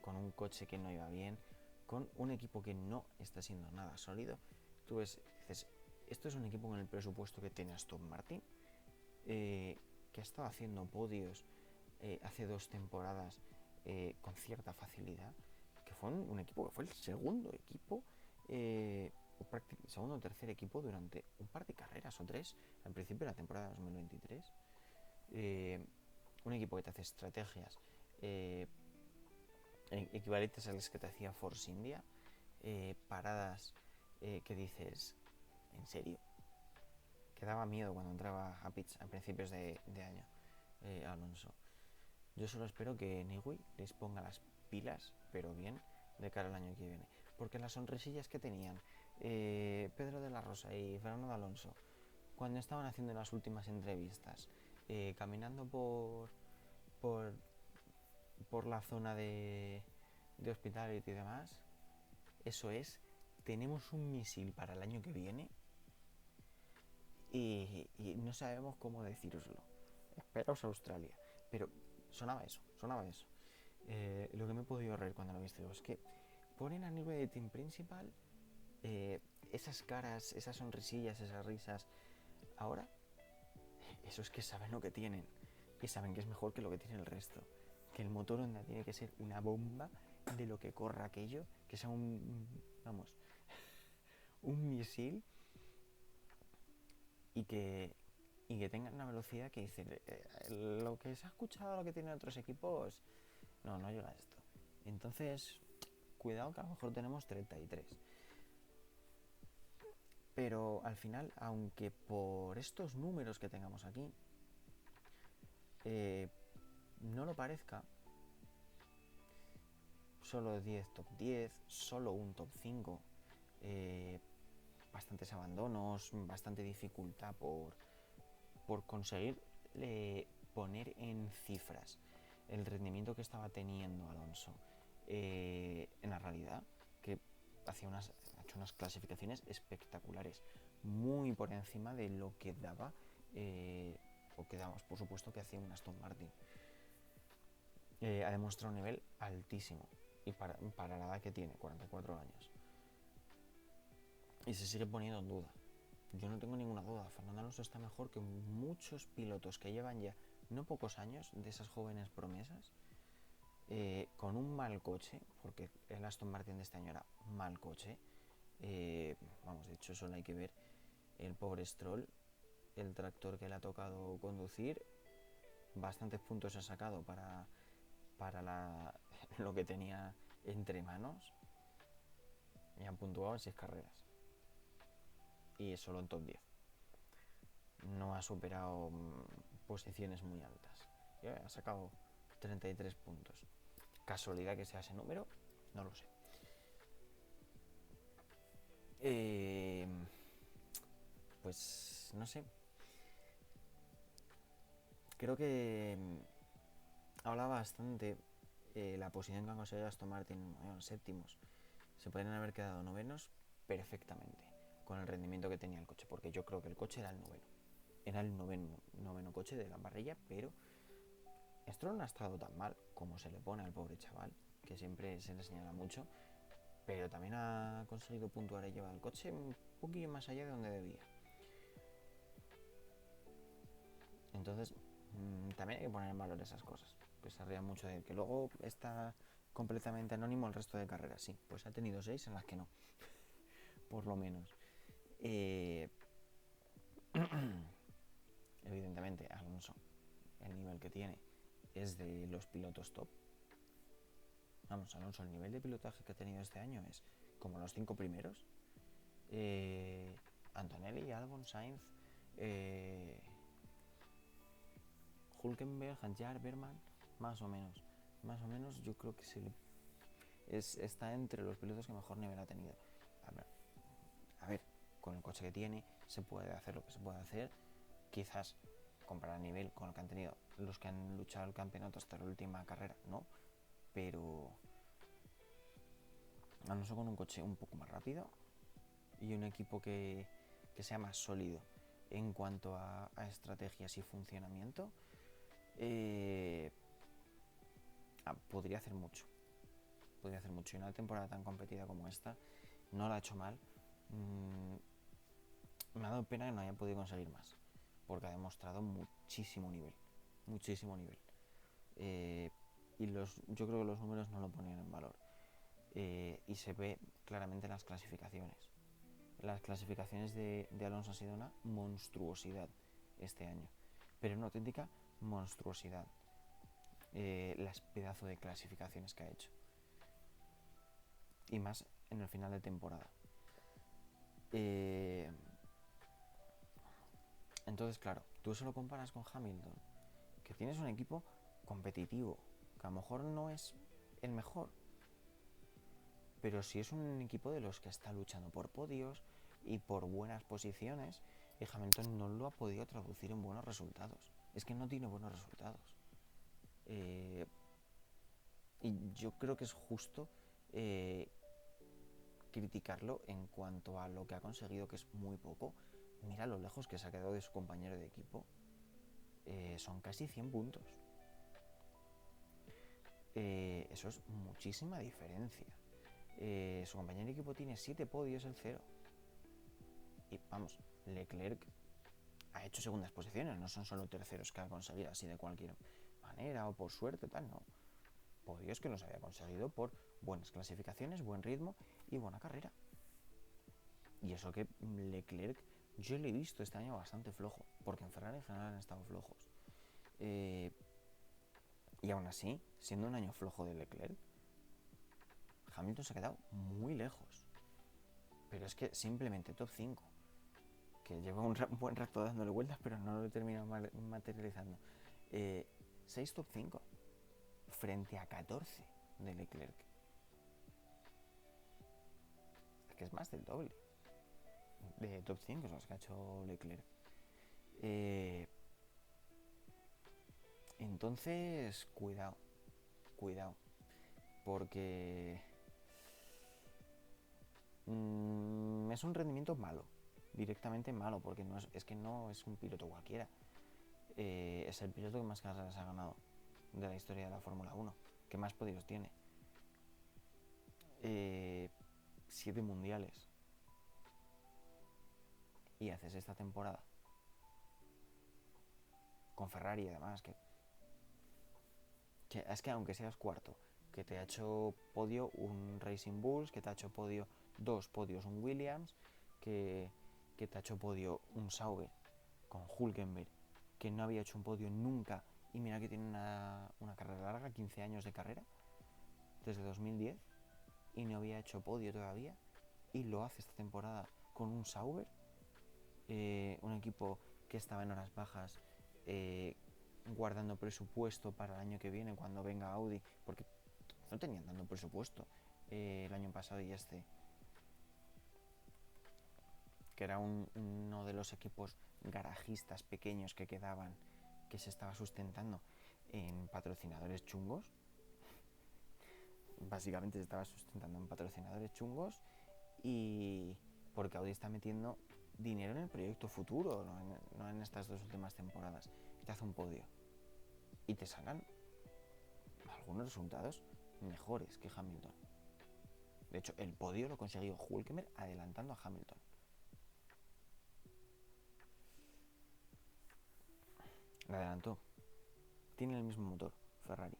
con un coche que no iba bien, con un equipo que no está siendo nada sólido. Tú ves, dices, esto es un equipo con el presupuesto que tiene Aston Martin, que ha estado haciendo podios hace 2 temporadas con cierta facilidad, que fue un equipo que fue el segundo equipo, segundo o tercer equipo durante un par de carreras o 3 al principio de la temporada 2023. Un equipo que te hace estrategias equivalentes a las que te hacía Force India, paradas que dices, ¿en serio? Que daba miedo cuando entraba a pits a principios de año Alonso. Yo solo espero que Newey les ponga las pilas, pero bien, de cara al año que viene. Porque las sonrisillas que tenían Pedro de la Rosa y Fernando Alonso, cuando estaban haciendo las últimas entrevistas, caminando por la zona de Hospitality y demás, eso es, tenemos un misil para el año que viene y no sabemos cómo decíroslo. Esperaos a Australia. Pero sonaba eso. Lo que me he podido reír cuando lo he visto es que ponen a nivel de team principal esas caras, esas sonrisillas, esas risas. Ahora, eso es que saben lo que tienen y saben que es mejor que lo que tiene el resto. Que el motor Honda tiene que ser una bomba de lo que corra aquello, que sea un misil, y que tengan una velocidad que dice lo que se ha escuchado, lo que tienen otros equipos, no llega a esto. Entonces, cuidado que a lo mejor tenemos 33. Pero al final, aunque por estos números que tengamos aquí no lo parezca, solo 10 top 10, solo un top 5, bastantes abandonos, bastante dificultad por conseguir poner en cifras el rendimiento que estaba teniendo Alonso en la realidad, que ha hecho hecho unas clasificaciones espectaculares, muy por encima de lo que daba, o que damos por supuesto que hacía un Aston Martin. Ha demostrado un nivel altísimo, y para la edad que tiene, 44 años. Y se sigue poniendo en duda. Yo no tengo ninguna duda, Fernando Alonso está mejor que muchos pilotos que llevan ya no pocos años de esas jóvenes promesas, con un mal coche, porque el Aston Martin de este año era mal coche. Vamos, de hecho solo hay que ver el pobre Stroll, el tractor que le ha tocado conducir, bastantes puntos ha sacado para lo que tenía entre manos, y han puntuado en 6 carreras. Y solo en top 10. No ha superado posiciones muy altas. Ha sacado 33 puntos. ¿Casualidad que sea ese número? No lo sé. Pues no sé. Creo que habla bastante la posición que han conseguido Aston Martin, séptimos. Se podrían haber quedado novenos perfectamente con el rendimiento que tenía el coche, porque yo creo que el coche era el noveno. Era el noveno coche de la parrilla, pero Stroll no ha estado tan mal como se le pone al pobre chaval, que siempre se le señala mucho, pero también ha conseguido puntuar y llevar el coche un poquillo más allá de donde debía. Entonces, también hay que poner en valor esas cosas, que se rían mucho de él, que luego está completamente anónimo el resto de carreras. Sí, pues ha tenido 6 en las que no, por lo menos. Evidentemente, Alonso, el nivel que tiene es de los pilotos top. Vamos, Alonso, el nivel de pilotaje que ha tenido este año es como los 5 primeros. Antonelli, Albon, Sainz, Hülkenberg, Hadjar, Berman, más o menos. Más o menos yo creo que está entre los pilotos que mejor nivel ha tenido. A ver, con el coche que tiene se puede hacer lo que se puede hacer. Quizás comparar a nivel con lo que han tenido los que han luchado el campeonato hasta la última carrera, no. Pero Alonso con un coche un poco más rápido y un equipo que sea más sólido en cuanto a estrategias y funcionamiento, podría hacer mucho. Podría hacer mucho. Y una temporada tan competida como esta no la ha hecho mal. Me ha dado pena que no haya podido conseguir más, porque ha demostrado muchísimo nivel. Muchísimo nivel. Y yo creo que los números no lo ponían en valor. Y se ve claramente en las clasificaciones. Las clasificaciones de Alonso han sido una monstruosidad este año, pero una auténtica monstruosidad. Las pedazos de clasificaciones que ha hecho, y más en el final de temporada. Entonces, claro, tú eso lo comparas con Hamilton, que tienes un equipo competitivo, que a lo mejor no es el mejor, pero sí es un equipo de los que está luchando por podios y por buenas posiciones, y Hamilton no lo ha podido traducir en buenos resultados. Es que no tiene buenos resultados. Y yo creo que es justo criticarlo en cuanto a lo que ha conseguido, que es muy poco. Mira lo lejos que se ha quedado de su compañero de equipo. Son casi 100 puntos. Eso es muchísima diferencia. Su compañero de equipo tiene 7 podios, el 0. Y vamos, Leclerc ha hecho segundas posiciones, no son solo terceros que ha conseguido así de cualquier manera o por suerte, tal, no. Podios que los había conseguido por buenas clasificaciones, buen ritmo y buena carrera. Y eso que Leclerc yo le he visto este año bastante flojo, porque en Ferrari en general han estado flojos. Y aún así, siendo un año flojo de Leclerc, Hamilton se ha quedado muy lejos. Pero es que simplemente top 5, que lleva un buen rato dándole vueltas, pero no lo he terminado materializando. 6 top 5 frente a 14 de Leclerc. Es que es más del doble de top 5 son los que ha hecho Leclerc. Entonces, cuidado, porque Es un rendimiento malo, directamente malo, porque es que no es un piloto cualquiera. Es el piloto que más carreras ha ganado de la historia de la Fórmula 1, que más podios tiene. 7 mundiales. Y haces esta temporada con Ferrari, además, que es que aunque seas cuarto, que te ha hecho podio un Racing Bulls, que te ha hecho podio 2 podios un Williams, que te ha hecho podio un Sauber con Hülkenberg, que no había hecho un podio nunca, y mira que tiene una carrera larga, 15 años de carrera, desde 2010, y no había hecho podio todavía, y lo hace esta temporada con un Sauber, un equipo que estaba en horas bajas, guardando presupuesto para el año que viene cuando venga Audi, porque no tenían dando presupuesto el año pasado y que era uno de los equipos garajistas pequeños que quedaban, que se estaba sustentando en patrocinadores chungos. Básicamente se estaba sustentando en patrocinadores chungos, y porque Audi está metiendo dinero en el proyecto futuro, no en estas 2 últimas temporadas. Y te hace un podio y te salgan algunos resultados mejores que Hamilton. De hecho, el podio lo consiguió Hülkenberg adelantando a Hamilton. Le adelantó. Tiene el mismo motor, Ferrari,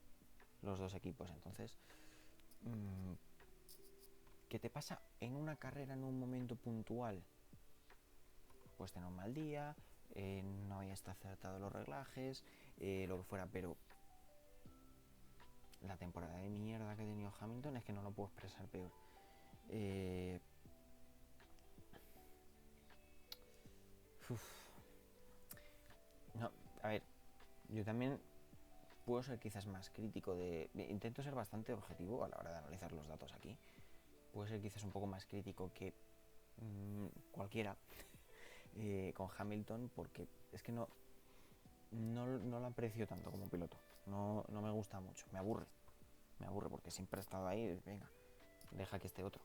los dos equipos. Entonces, ¿qué te pasa en una carrera en un momento puntual? Pues tener un mal día, no hayas acertado los reglajes, lo que fuera, pero la temporada de mierda que ha tenido Hamilton es que no lo puedo expresar peor. No, a ver, yo también puedo ser quizás más crítico intento ser bastante objetivo a la hora de analizar los datos aquí. Puedo ser quizás un poco más crítico que cualquiera con Hamilton, porque es que no lo aprecio tanto como piloto. No me gusta mucho, me aburre porque siempre ha estado ahí. Venga, deja que esté otro,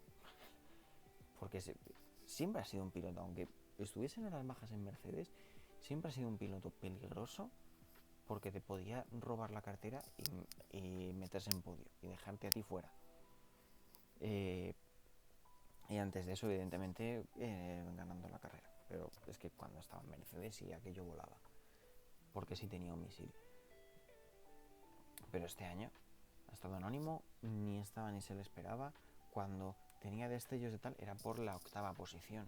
porque siempre ha sido un piloto, aunque estuviese en horas bajas en Mercedes, siempre ha sido un piloto peligroso, porque te podía robar la cartera y meterse en podio y dejarte a ti fuera. Y antes de eso, evidentemente, ganando la carrera. Pero es que cuando estaba en Mercedes sí aquello volaba, porque sí tenía un misil. Pero este año ha estado anónimo, ni estaba ni se le esperaba. Cuando tenía destellos de tal, era por la 8ª posición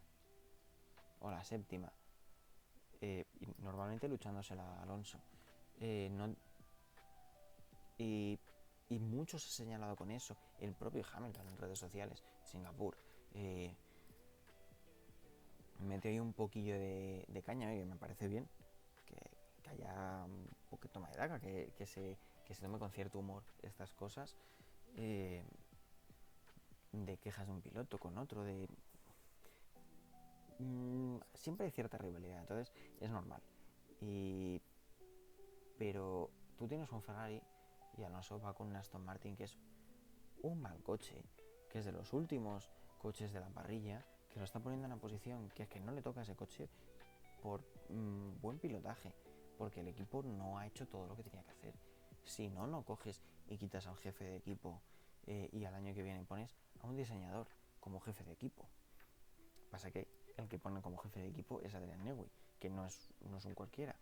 o la 7ª, y normalmente luchándosela a Alonso. Y muchos se ha señalado con eso, el propio Hamilton en redes sociales, Singapur, metió ahí un poquillo de caña, que me parece bien, que haya un poquito más de daga, que se tome con cierto humor estas cosas, de quejas de un piloto con otro, siempre hay cierta rivalidad, entonces es normal. Pero tú tienes un Ferrari y Alonso va con un Aston Martin, que es un mal coche, que es de los últimos coches de la parrilla, que lo está poniendo en una posición que es que no le toca a ese coche por buen pilotaje, porque el equipo no ha hecho todo lo que tenía que hacer. Si no coges y quitas al jefe de equipo, y al año que viene pones a un diseñador como jefe de equipo. Pasa que el que ponen como jefe de equipo es Adrian Newey, que no es un cualquiera.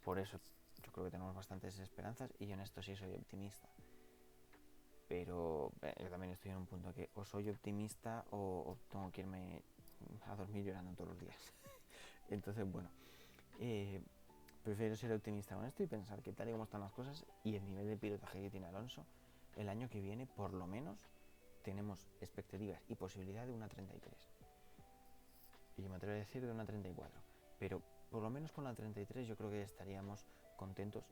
Por eso yo creo que tenemos bastantes esperanzas, y yo en esto sí soy optimista. Pero yo también estoy en un punto que o soy optimista o tengo que irme a dormir llorando todos los días. Entonces, bueno, prefiero ser optimista con esto y pensar que tal y como están las cosas y el nivel de pilotaje que tiene Alonso, el año que viene por lo menos tenemos expectativas y posibilidad de una 33. Y yo me atrevo a decir de una 34. Pero por lo menos con la 33 yo creo que estaríamos contentos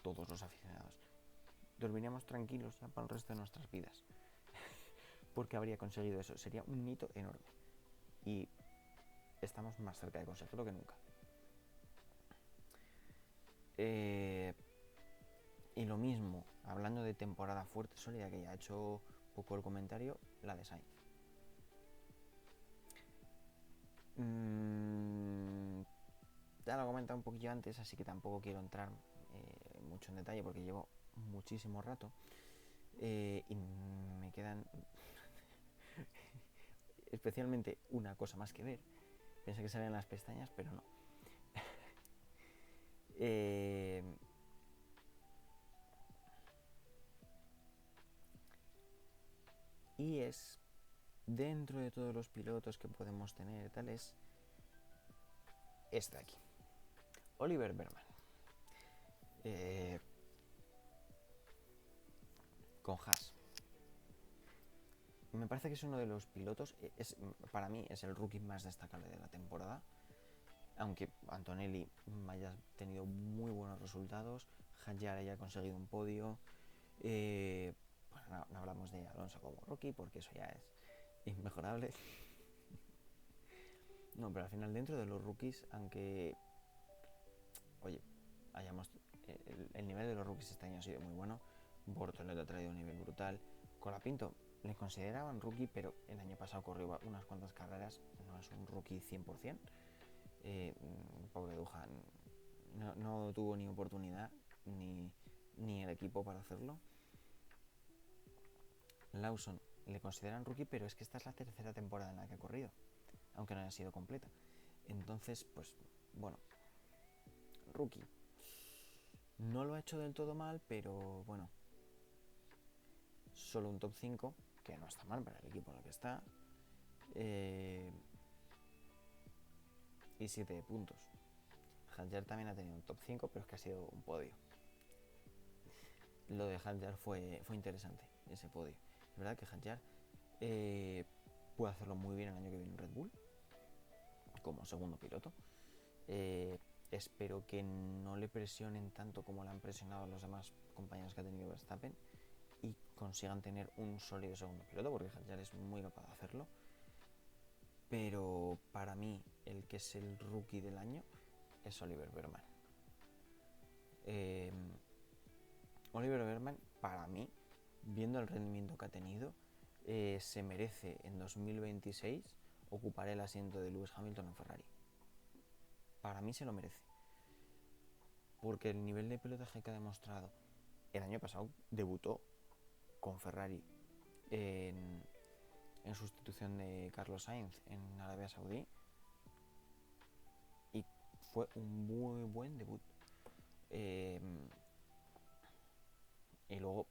todos los aficionados. Dormiríamos tranquilos ya para el resto de nuestras vidas, porque habría conseguido eso. Sería un hito enorme, y estamos más cerca de conseguirlo que nunca. Y lo mismo, hablando de temporada fuerte, sólida, que ya ha hecho poco el comentario, la de Sainz. Mm, ya lo he comentado un poquillo antes, así que tampoco quiero entrar mucho en detalle porque llevo muchísimo rato y me quedan especialmente una cosa más que ver. Pensé que salían las pestañas, pero no. Eh, y es, dentro de todos los pilotos que podemos tener, tal es este de aquí, Oliver Berman. Eh, con Haas. Me parece que es uno de los pilotos, para mí es el rookie más destacable de la temporada. Aunque Antonelli haya tenido muy buenos resultados, Hadjar haya conseguido un podio. Bueno, no hablamos de Alonso como rookie porque eso ya es inmejorable. No, pero al final dentro de los rookies, aunque, oye, hayamos el nivel de los rookies este año ha sido muy bueno. Bortoleto ha traído un nivel brutal. Colapinto le consideraban rookie, pero el año pasado corrió unas cuantas carreras, no es un rookie 100%. Pobre Duhan no tuvo ni oportunidad ni el equipo para hacerlo. Lawson le consideran rookie, pero es que esta es la tercera temporada en la que ha corrido, aunque no haya sido completa. Entonces, pues bueno, rookie. No lo ha hecho del todo mal, pero bueno, solo un top 5, que no está mal para el equipo en el que está. Y 7 puntos. Hadjar también ha tenido un top 5, pero es que ha sido un podio. Lo de Hadjar fue interesante, ese podio. Es verdad que Hadjar puede hacerlo muy bien el año que viene en Red Bull, como segundo piloto. Espero que no le presionen tanto como le han presionado a los demás compañeros que ha tenido Verstappen y consigan tener un sólido segundo piloto, porque Hadjar es muy capaz de hacerlo. Pero para mí, el que es el rookie del año es Oliver Berman. Oliver Berman, para mí, viendo el rendimiento que ha tenido, se merece en 2026 ocupar el asiento de Lewis Hamilton en Ferrari. Para mí se lo merece. Porque el nivel de pilotaje que ha demostrado, el año pasado debutó con Ferrari en sustitución de Carlos Sainz en Arabia Saudí y fue un muy buen debut. Y luego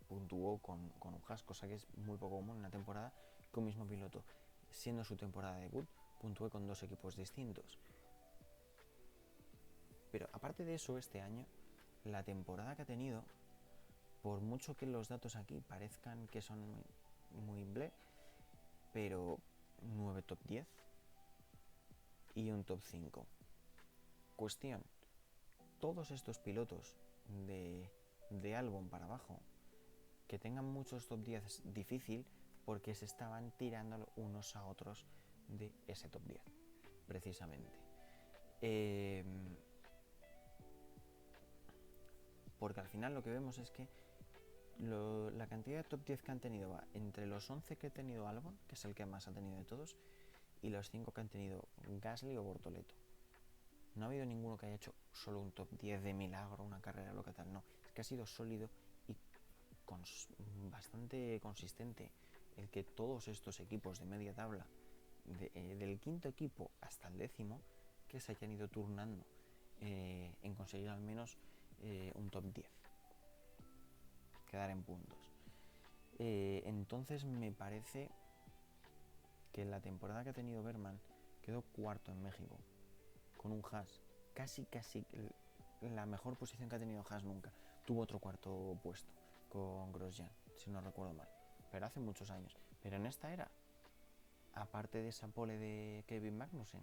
puntuó con un Haas, cosa que es muy poco común en una temporada que un mismo piloto, siendo su temporada de debut, puntúe con dos equipos distintos. Pero aparte de eso, este año, la temporada que ha tenido, por mucho que los datos aquí parezcan que son muy ble, pero 9 top 10 y un top 5. Cuestión, todos estos pilotos de Albon para abajo que tengan muchos top 10 es difícil porque se estaban tirando unos a otros de ese top 10, precisamente. Porque al final lo que vemos es que la cantidad de top 10 que han tenido va entre los 11 que ha tenido Albon, que es el que más ha tenido de todos, y los 5 que han tenido Gasly o Bortoleto. No ha habido ninguno que haya hecho solo un top 10 de milagro, una carrera, lo que tal, no. Es que ha sido sólido y bastante consistente el que todos estos equipos de media tabla, del quinto equipo hasta el décimo, que se hayan ido turnando en conseguir al menos un top 10, quedar en puntos. Entonces me parece que la temporada que ha tenido Berman quedó cuarto en México con un Haas, casi la mejor posición que ha tenido Haas nunca. Tuvo otro cuarto puesto con Grosjean, si no recuerdo mal, pero hace muchos años. Pero en esta era, aparte de esa pole de Kevin Magnussen,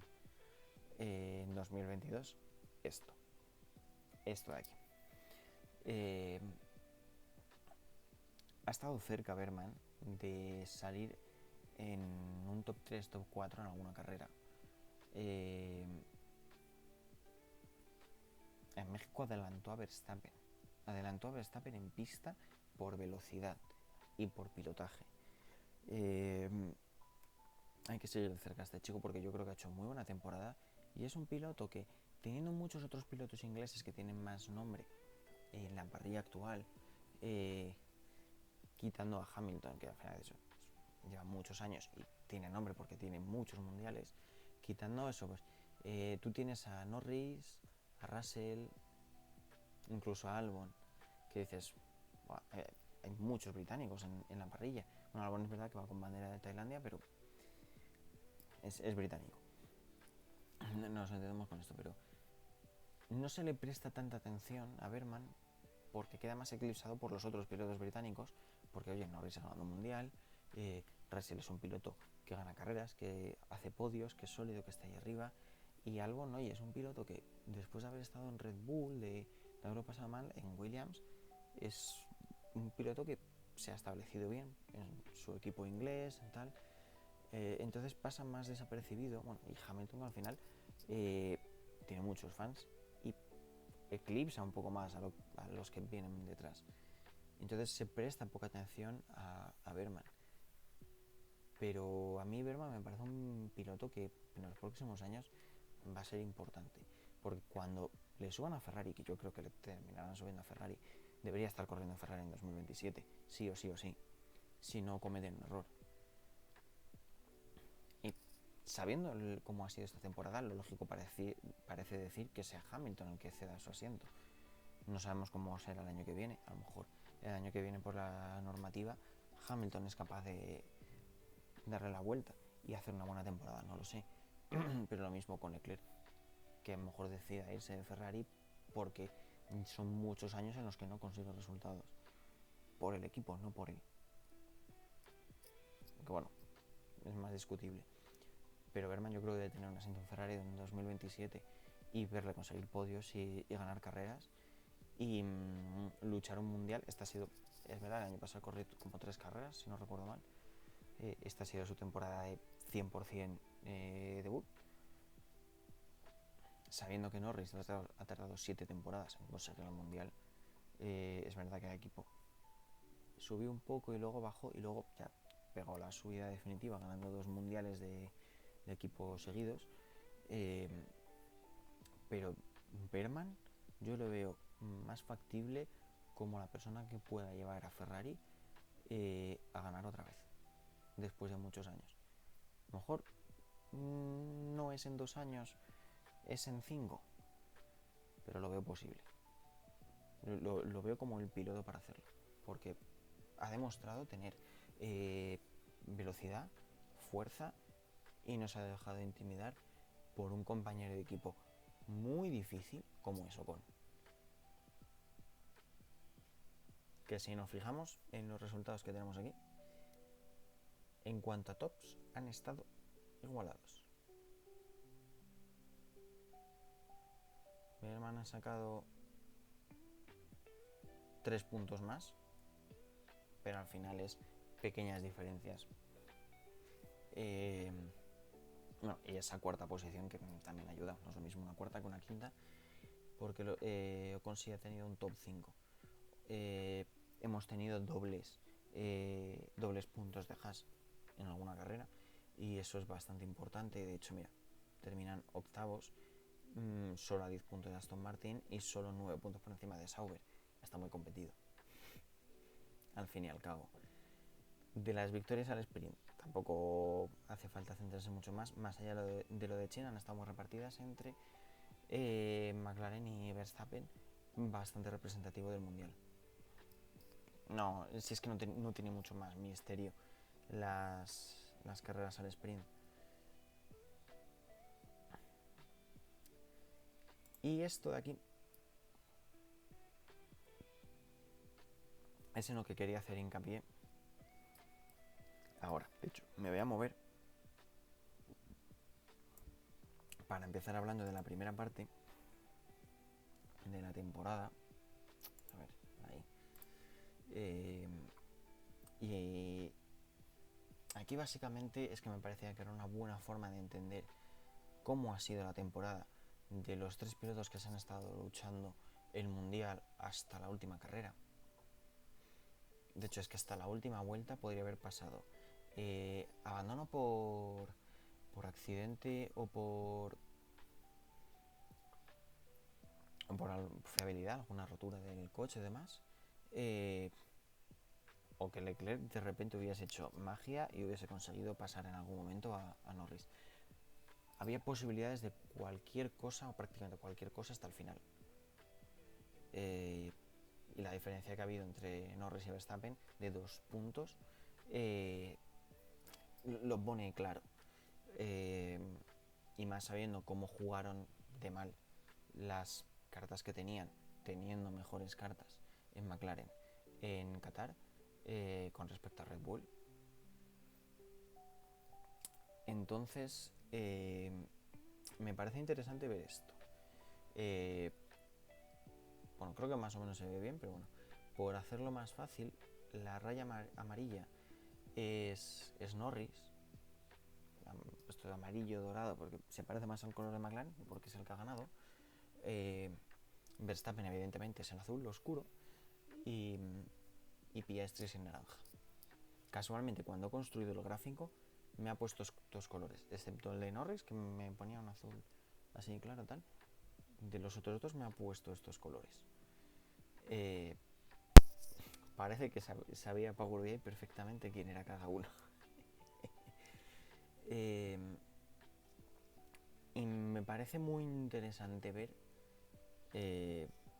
en 2022, esto de aquí. Ha estado cerca Berman de salir en un top 3, top 4 en alguna carrera. En México adelantó a Verstappen en pista por velocidad y por pilotaje. hay que seguir de cerca a este chico porque yo creo que ha hecho muy buena temporada y es un piloto que, teniendo muchos otros pilotos ingleses que tienen más nombre en la parrilla actual, eh, quitando a Hamilton, que al final de eso lleva muchos años y tiene nombre porque tiene muchos mundiales, quitando eso, pues tú tienes a Norris, a Russell, incluso a Albon, que dices, hay muchos británicos en la parrilla. Bueno, Albon es verdad que va con bandera de Tailandia, pero es británico. No nos entendemos con esto, pero no se le presta tanta atención a Berman porque queda más eclipsado por los otros pilotos británicos, porque oye, Norris ha ganado un mundial, Russell es un piloto que gana carreras, que hace podios, que es sólido, que está ahí arriba, y Albon, oye, es un piloto que después de haber estado en Red Bull, de haberlo pasado mal, en Williams, es un piloto que se ha establecido bien en su equipo inglés, en tal, entonces pasa más desapercibido, bueno, y Hamilton al final tiene muchos fans y eclipsa un poco más a los que vienen detrás. Entonces se presta poca atención a Berman. Pero a mí Berman me parece un piloto que en los próximos años va a ser importante. Porque cuando le suban a Ferrari, que yo creo que le terminarán subiendo a Ferrari, debería estar corriendo en Ferrari en 2027, sí o sí o sí, si no cometen un error. Y sabiendo cómo ha sido esta temporada, lo lógico parece decir que sea Hamilton el que ceda su asiento. No sabemos cómo será el año que viene. A lo mejor el año que viene, por la normativa, Hamilton es capaz de darle la vuelta y hacer una buena temporada, no lo sé. Pero lo mismo con Leclerc, que a lo mejor decida irse de Ferrari porque son muchos años en los que no consigue resultados. Por el equipo, no por él. Que bueno, es más discutible. Pero Berman yo creo que debe tener un asiento en Ferrari en 2027 y verle conseguir podios y ganar carreras y luchar un mundial. Esta ha sido, es verdad, el año pasado corrió como 3 carreras, si no recuerdo mal. Esta ha sido su temporada de 100% debut, sabiendo que Norris ha tardado 7 temporadas en conseguir el mundial. Es verdad que el equipo subió un poco y luego bajó y luego ya pegó la subida definitiva ganando 2 mundiales de equipos seguidos. Pero Berman yo lo veo más factible como la persona que pueda llevar a Ferrari a ganar otra vez después de muchos años. A lo mejor no es en 2 años, es en 5, pero lo veo posible. Lo veo como el piloto para hacerlo, porque ha demostrado tener velocidad, fuerza y no se ha dejado de intimidar por un compañero de equipo muy difícil como es Ocon. Que si nos fijamos en los resultados que tenemos aquí, en cuanto a tops, han estado igualados. Berman ha sacado 3 puntos más, pero al final es pequeñas diferencias. Bueno, y esa cuarta posición que también ayuda, no es lo mismo una cuarta que una quinta, porque Ocon sí ha tenido un top 5. Hemos tenido dobles puntos de Haas en alguna carrera y eso es bastante importante. De hecho, mira, terminan octavos, solo a 10 puntos de Aston Martin y solo 9 puntos por encima de Sauber. Está muy competido, al fin y al cabo. De las victorias al sprint tampoco hace falta centrarse mucho más allá de lo de China. Han estado muy repartidas entre McLaren y Verstappen, bastante representativo del mundial. No, si es que no tiene mucho más misterio las carreras al sprint. Y esto de aquí es en lo que quería hacer hincapié. Ahora, de hecho, me voy a mover para empezar hablando de la primera parte de la temporada. A ver, ahí. Y aquí básicamente es que me parecía que era una buena forma de entender cómo ha sido la temporada de los 3 pilotos que se han estado luchando el mundial hasta la última carrera. De hecho, es que hasta la última vuelta podría haber pasado Abandono por accidente o por fiabilidad, alguna rotura del coche y demás. O que Leclerc de repente hubiese hecho magia y hubiese conseguido pasar en algún momento a Norris. Había posibilidades de cualquier cosa o prácticamente cualquier cosa hasta el final. Y la diferencia que ha habido entre Norris y Verstappen de 2 puntos lo pone claro. Y más sabiendo cómo jugaron de mal las cartas que tenían, teniendo mejores cartas en McLaren en Qatar con respecto a Red Bull. Entonces me parece interesante ver esto. Bueno, creo que más o menos se ve bien, pero bueno, por hacerlo más fácil, la raya amarilla es Norris. Esto de amarillo dorado porque se parece más al color de McLaren, porque es el que ha ganado. Verstappen evidentemente es en azul oscuro y Piastri es en naranja. Casualmente cuando he construido el gráfico me ha puesto estos colores, excepto el de Norris que me ponía un azul así claro tal. De los otros dos me ha puesto estos colores. Parece que sabía Power BI perfectamente quién era cada uno. Y me parece muy interesante ver,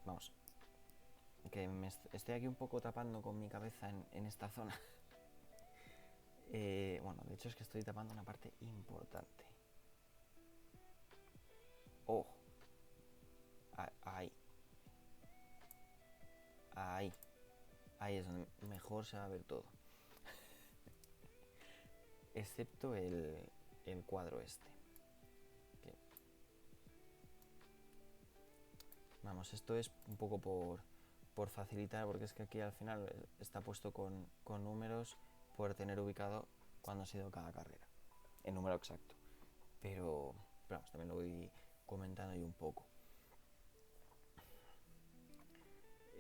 vamos, que me estoy aquí un poco tapando con mi cabeza en esta zona. Bueno, de hecho es que estoy tapando una parte importante. Oh, ahí. Ahí es donde mejor se va a ver todo. Excepto el cuadro este. Okay. Vamos, esto es un poco por facilitar, porque es que aquí al final está puesto con números por tener ubicado cuándo ha sido cada carrera. El número exacto. Pero vamos, también lo voy comentando yo un poco.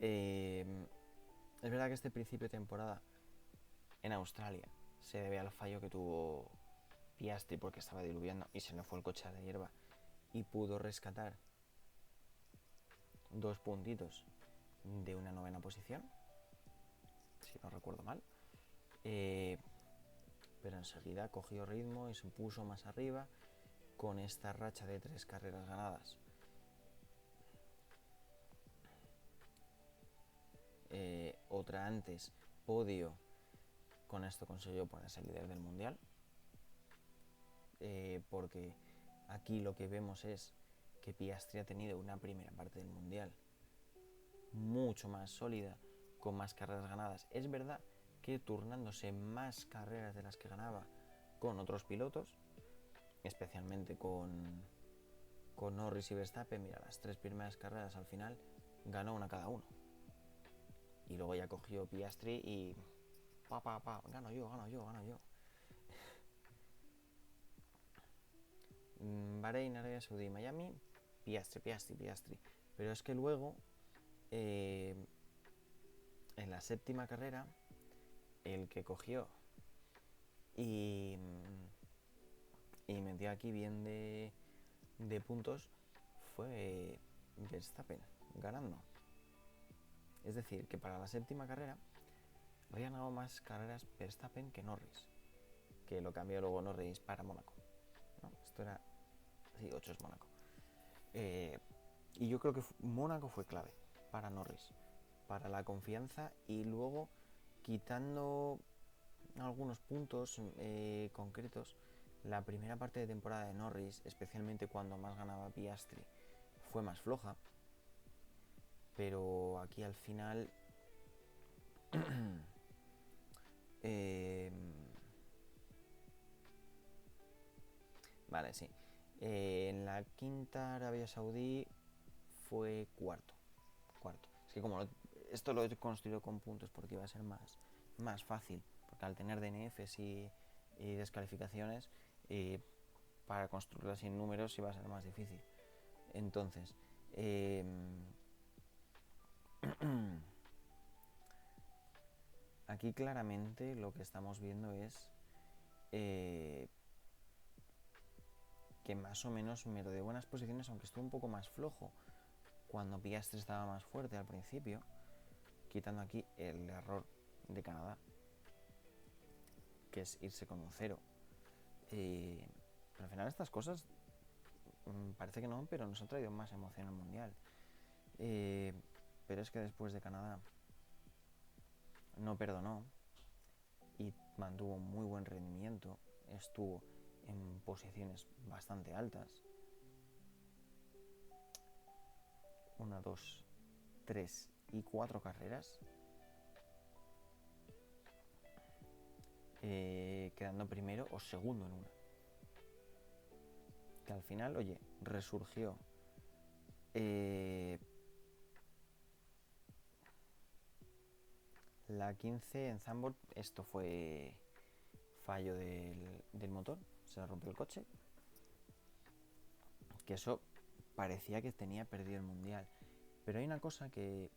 Es verdad que este principio de temporada en Australia se debe al fallo que tuvo Piastri porque estaba diluviando y se le fue el coche a la hierba y pudo rescatar 2 puntitos de una 9ª posición, si no recuerdo mal. Pero enseguida cogió ritmo y se puso más arriba con esta racha de 3 carreras ganadas. Otra antes, podio, con esto consiguió ponerse líder del mundial, porque aquí lo que vemos es que Piastri ha tenido una primera parte del mundial mucho más sólida, con más carreras ganadas. Es verdad que turnándose más carreras de las que ganaba con otros pilotos, especialmente con Norris y Verstappen. Mira, las 3 primeras carreras al final ganó una cada uno. Y luego ya cogió Piastri y gano yo. Bahrein, Arabia Saudí, Miami, Piastri. Pero es que luego, en la 7ª carrera, el que cogió y metió aquí bien de puntos fue Verstappen, ganando. Es decir, que para la 7ª carrera había ganado más carreras Verstappen que Norris, que lo cambió luego Norris para Mónaco, ¿no? Esto era, sí, 8 es Mónaco. Y yo creo que Mónaco fue clave para Norris, para la confianza, y luego quitando algunos puntos concretos, la primera parte de temporada de Norris, especialmente cuando más ganaba Piastri, fue más floja. Pero aquí al final vale, sí. En la 5ª Arabia Saudí fue cuarto. Es que como esto lo he construido con puntos porque iba a ser más fácil, porque al tener DNFs y descalificaciones, para construirlas sin números iba a ser más difícil. Entonces, aquí claramente lo que estamos viendo es eh, que más o menos me dio buenas posiciones, aunque estuvo un poco más flojo cuando Piastri estaba más fuerte al principio, quitando aquí el error de Canadá, que es irse con un cero. Pero al final estas cosas parece que no, pero nos ha traído más emoción al Mundial. Pero es que después de Canadá no perdonó y mantuvo un muy buen rendimiento, estuvo en posiciones bastante altas. 1, 2, 3 y 4 carreras, quedando primero o segundo en una. Que al final, oye, resurgió. La 15 en Zandvoort, esto fue fallo del motor, se le rompió el coche. Que eso parecía que tenía perdido el Mundial. Pero hay una cosa que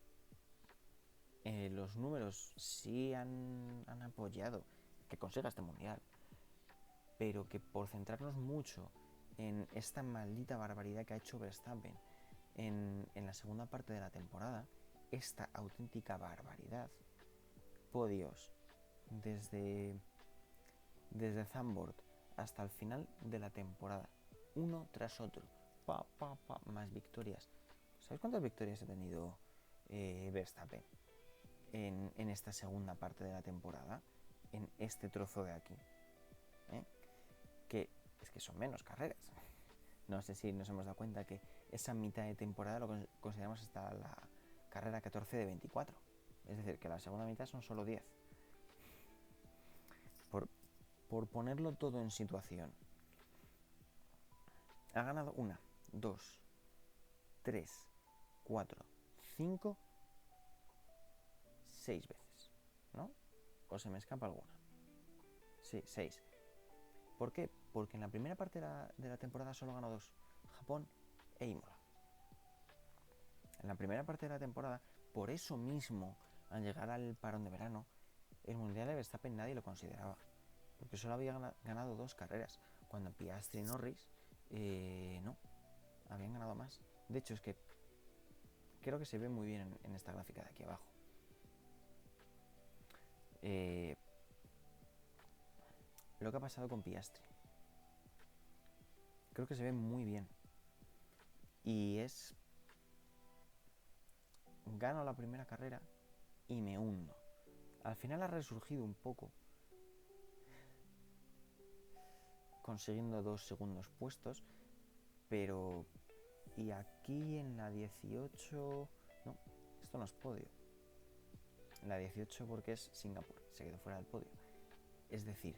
los números sí han apoyado que consiga este Mundial. Pero que por centrarnos mucho en esta maldita barbaridad que ha hecho Verstappen en la segunda parte de la temporada, esta auténtica barbaridad, podios desde Zandvoort hasta el final de la temporada, uno tras otro, más victorias. ¿Sabéis cuántas victorias ha tenido Verstappen en esta segunda parte de la temporada? En este trozo de aquí. Que es que son menos carreras. No sé si nos hemos dado cuenta que esa mitad de temporada lo consideramos hasta la carrera 14 de 24. Es decir, que la segunda mitad son solo 10. Por ponerlo todo en situación, ha ganado 1, 2, 3, 4, 5, 6 veces, ¿no? ¿O se me escapa alguna? Sí, 6. ¿Por qué? Porque en la primera parte de la temporada solo ganó 2, Japón e Imola. En la primera parte de la temporada, por eso mismo, al llegar al parón de verano, el Mundial de Verstappen nadie lo consideraba. Porque solo había ganado 2 carreras, cuando Piastri y Norris no, habían ganado más. De hecho, es que creo que se ve muy bien en esta gráfica de aquí abajo. Lo que ha pasado con Piastri. Creo que se ve muy bien. Y es... Gano la primera carrera y me hundo. Al final ha resurgido un poco, consiguiendo 2 segundos puestos, pero... Y aquí en la 18... No, esto no es podio. En la 18 porque es Singapur, se quedó fuera del podio. Es decir,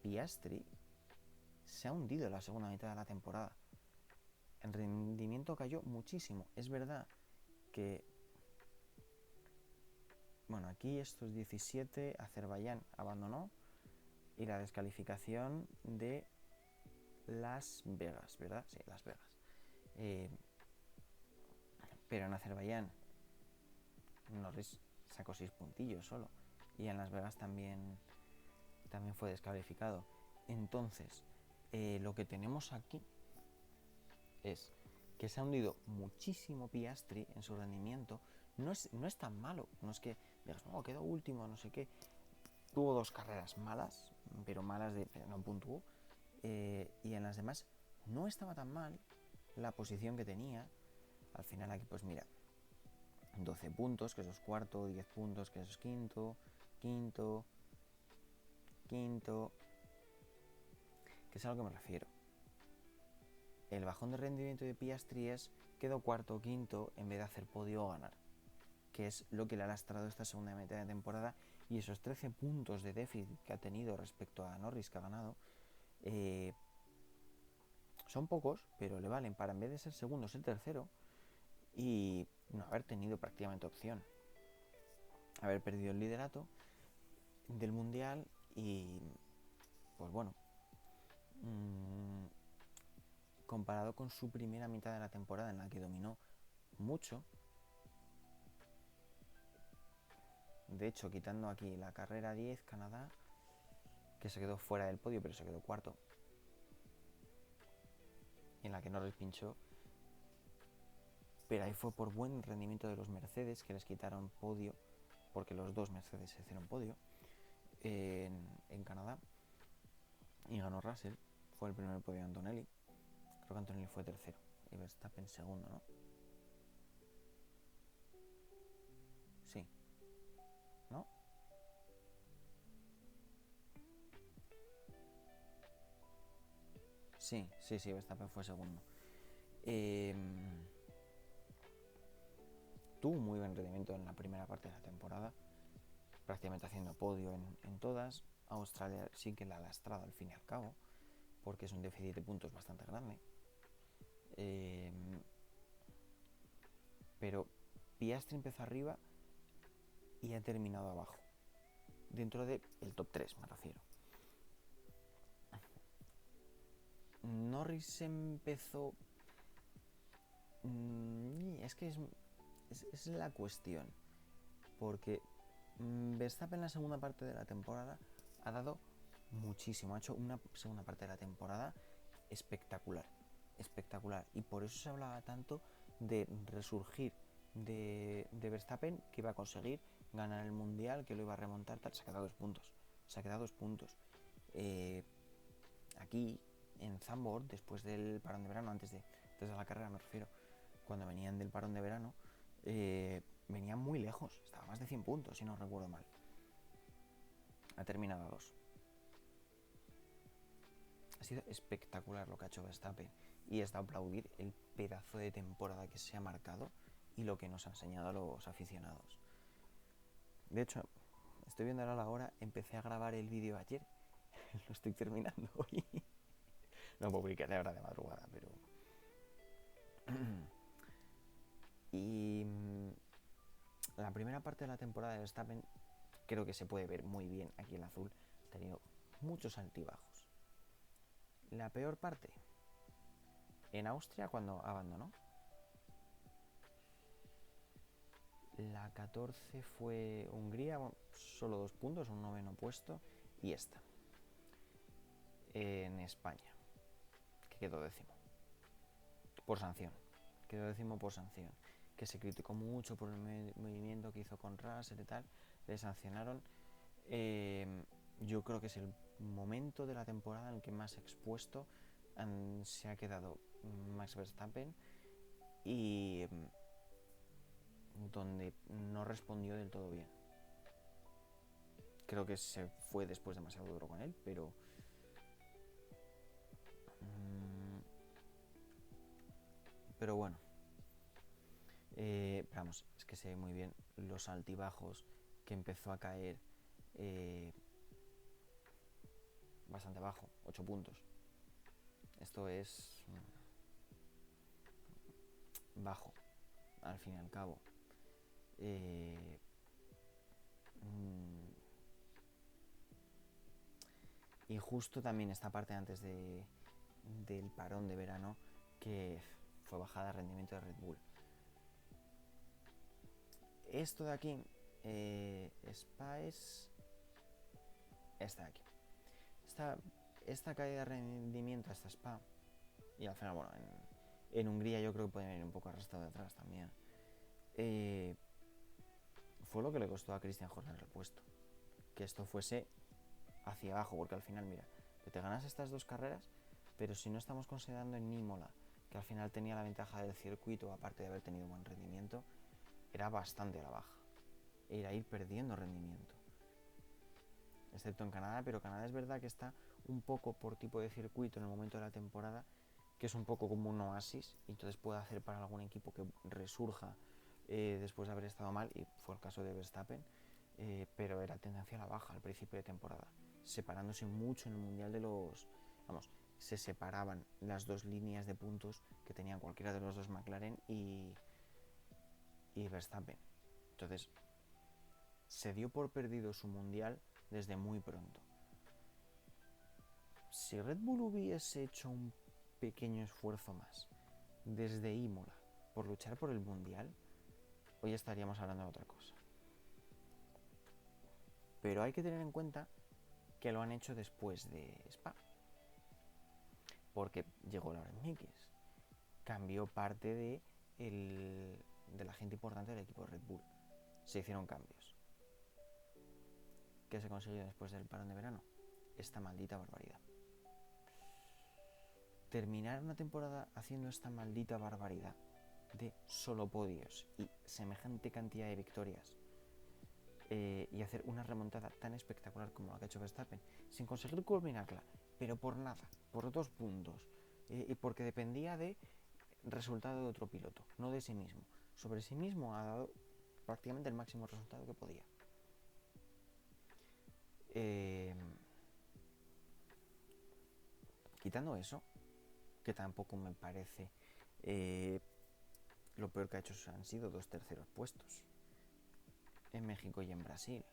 Piastri se ha hundido en la segunda mitad de la temporada. El rendimiento cayó muchísimo. Es verdad que... Bueno, aquí estos 17, Azerbaiyán abandonó y la descalificación de Las Vegas, ¿verdad? Sí, Las Vegas. Pero en Azerbaiyán Norris sacó 6 puntillos solo y en Las Vegas también fue descalificado. Entonces, lo que tenemos aquí es que se ha hundido muchísimo Piastri en su rendimiento. No es tan malo, no es que digas, no, quedó último, no sé qué. Tuvo 2 carreras malas, pero malas de no puntuó. Y en las demás no estaba tan mal la posición que tenía. Al final aquí, pues mira, 12 puntos, que eso es cuarto, 10 puntos, que eso es quinto, quinto, que es a lo que me refiero. El bajón de rendimiento de Piastri es quedó cuarto o quinto en vez de hacer podio o ganar, que es lo que le ha lastrado esta segunda mitad de temporada. Y esos 13 puntos de déficit que ha tenido respecto a Norris, que ha ganado, son pocos, pero le valen para en vez de ser segundo ser tercero y no haber tenido prácticamente opción. Haber perdido el liderato del Mundial y, pues bueno, comparado con su primera mitad de la temporada en la que dominó mucho. De hecho, quitando aquí la carrera 10, Canadá, que se quedó fuera del podio, pero se quedó cuarto, en la que Norris pinchó, pero ahí fue por buen rendimiento de los Mercedes, que les quitaron podio, porque los dos Mercedes se hicieron podio en Canadá, y ganó Russell. Fue el primer podio de Antonelli. Creo que Antonelli fue tercero y Verstappen segundo, ¿no? Sí, ¿no? Sí, Verstappen fue segundo. Tuvo muy buen rendimiento en la primera parte de la temporada, prácticamente haciendo podio en todas. Australia sí que la ha lastrado al fin y al cabo, porque es un déficit de puntos bastante grande. Pero Piastri empezó arriba y ha terminado abajo, dentro del top 3 me refiero. Norris empezó... Es que es la cuestión, porque Verstappen en la segunda parte de la temporada ha dado muchísimo, ha hecho una segunda parte de la temporada espectacular, y por eso se hablaba tanto de resurgir de Verstappen, que iba a conseguir ganar el mundial, que lo iba a remontar, tal. Se ha quedado 2 puntos. Aquí en Zandvoort, después del parón de verano, antes de la carrera me refiero, cuando venían del parón de verano, venían muy lejos, estaba a más de 100 puntos si no recuerdo mal. Ha terminado a 2. Ha sido espectacular lo que ha hecho Verstappen, y es de aplaudir el pedazo de temporada que se ha marcado y lo que nos ha enseñado a los aficionados. De hecho, estoy viendo ahora la hora, empecé a grabar el vídeo ayer, lo estoy terminando hoy. No publicaré ahora de madrugada, pero... Y la primera parte de la temporada de Verstappen creo que se puede ver muy bien aquí en azul. Ha tenido muchos altibajos. La peor parte, en Austria, cuando abandonó. La 14 fue Hungría, solo 2 puntos, un 9º puesto. Y esta, en España, que quedó 10º por sanción. Que se criticó mucho por el movimiento que hizo con Russell y tal. Le sancionaron. Yo creo que es el momento de la temporada en el que más expuesto se ha quedado Max Verstappen, y donde no respondió del todo bien. Creo que se fue después demasiado duro con él, pero bueno, vamos, es que se ve muy bien los altibajos, que empezó a caer bastante bajo, 8 puntos. Esto es bajo, al fin y al cabo. Y justo también esta parte antes del parón de verano, que fue bajada de rendimiento de Red Bull. Esto de aquí, Spa es esta de aquí. Esta caída de rendimiento hasta Spa, y al final, bueno, en Hungría yo creo que puede venir un poco arrastrado de atrás también. Fue lo que le costó a Christian Horner el puesto, que esto fuese hacia abajo, porque al final, mira, que te ganas estas 2 carreras, pero si no estamos considerando en Imola, que al final tenía la ventaja del circuito, aparte de haber tenido buen rendimiento, era bastante a la baja, era ir perdiendo rendimiento, excepto en Canadá. Pero Canadá es verdad que está un poco por tipo de circuito en el momento de la temporada, que es un poco como un oasis, y entonces puede hacer para algún equipo que resurja después de haber estado mal, y fue el caso de Verstappen, pero era tendencia a la baja al principio de temporada, separándose mucho en el mundial de los... Vamos, se separaban las 2 líneas de puntos que tenían cualquiera de los 2 McLaren y Verstappen. Entonces, se dio por perdido su mundial desde muy pronto. Si Red Bull hubiese hecho un pequeño esfuerzo más desde Imola por luchar por el mundial, hoy estaríamos hablando de otra cosa. Pero hay que tener en cuenta que lo han hecho después de Spa. Porque llegó Laurent Mekies, cambió parte de la gente importante del equipo de Red Bull. Se hicieron cambios. ¿Qué se consiguió después del parón de verano? Esta maldita barbaridad. Terminar una temporada haciendo esta maldita barbaridad de solo podios y semejante cantidad de victorias, y hacer una remontada tan espectacular como la que ha hecho Verstappen, sin conseguir culminarla, pero por nada, por 2 puntos, y porque dependía de resultado de otro piloto, no de sí mismo. Sobre sí mismo ha dado prácticamente el máximo resultado que podía. Quitando eso, que tampoco me parece lo peor que ha hecho, han sido 2 terceros puestos en México y en Brasil.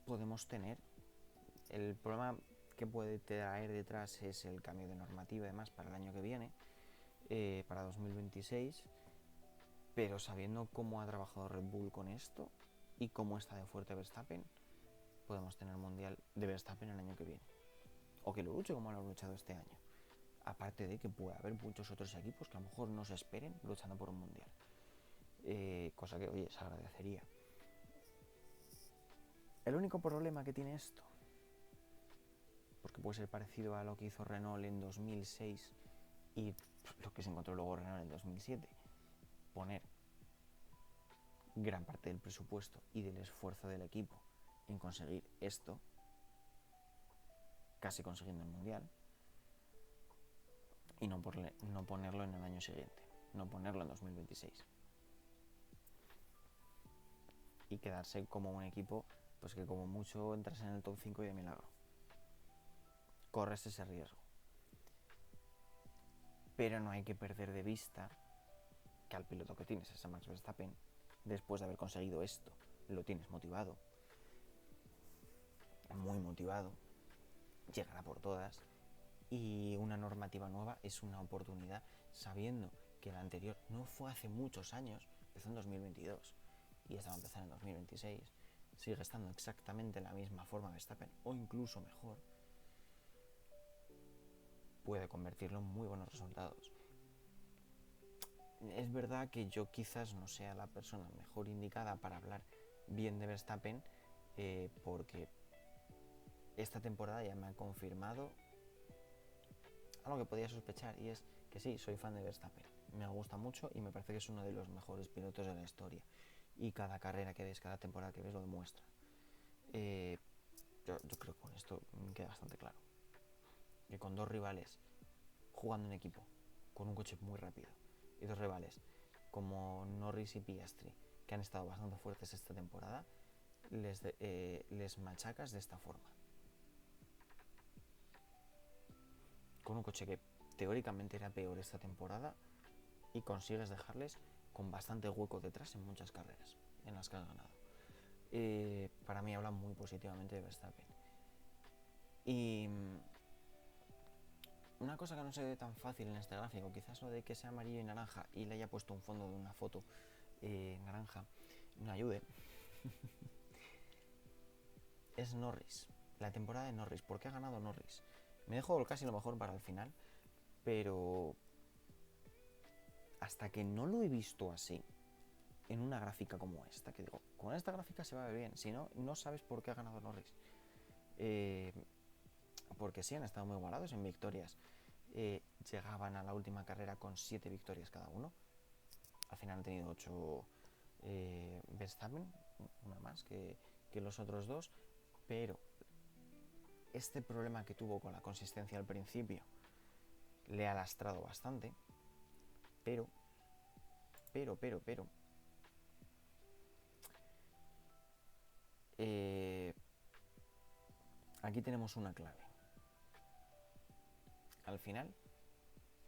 Podemos tener el problema que puede traer detrás es el cambio de normativa además para el año que viene, para 2026, pero sabiendo cómo ha trabajado Red Bull con esto y cómo está de fuerte Verstappen, podemos tener mundial de Verstappen el año que viene, o que lo luche como lo ha luchado este año, aparte de que puede haber muchos otros equipos que a lo mejor no se esperen luchando por un mundial, cosa que, oye, se agradecería. El único problema que tiene esto, porque puede ser parecido a lo que hizo Renault en 2006 y lo que se encontró luego Renault en 2007, poner gran parte del presupuesto y del esfuerzo del equipo en conseguir esto, casi consiguiendo el mundial, y no ponerlo en el año siguiente, no ponerlo en 2026, y quedarse como un equipo pues que como mucho entras en el top 5 y de milagro. Corres ese riesgo, pero no hay que perder de vista que al piloto que tienes, ese Max Verstappen, después de haber conseguido esto, lo tienes motivado, muy motivado, llegará por todas, y una normativa nueva es una oportunidad, sabiendo que la anterior no fue hace muchos años, empezó en 2022 y esta va a empezar en 2026, sigue estando exactamente en la misma forma Verstappen o incluso mejor, puede convertirlo en muy buenos resultados. Es verdad que yo quizás no sea la persona mejor indicada para hablar bien de Verstappen, porque esta temporada ya me ha confirmado algo que podía sospechar, y es que sí, soy fan de Verstappen, me gusta mucho y me parece que es uno de los mejores pilotos de la historia, y cada carrera que ves, cada temporada que ves lo demuestra. Yo creo que con esto me queda bastante claro que con 2 rivales jugando en equipo, con un coche muy rápido, y 2 rivales como Norris y Piastri, que han estado bastante fuertes esta temporada, les machacas de esta forma. Con un coche que teóricamente era peor esta temporada, y consigues dejarles con bastante hueco detrás en muchas carreras en las que has ganado. Para mí habla muy positivamente de Verstappen. Y una cosa que no se ve tan fácil en este gráfico, quizás lo de que sea amarillo y naranja y le haya puesto un fondo de una foto naranja me ayude, es Norris, la temporada de Norris. ¿Por qué ha ganado Norris? Me dejo casi lo mejor para el final, pero hasta que no lo he visto así en una gráfica como esta, que digo, con esta gráfica se va a ver bien, si no, no sabes por qué ha ganado Norris. Porque sí, han estado muy igualados en victorias. Llegaban a la última carrera con 7 victorias cada uno. Al final han tenido 8 Verstappen, una más que los otros 2, pero este problema que tuvo con la consistencia al principio le ha lastrado bastante, pero aquí tenemos una clave. Al final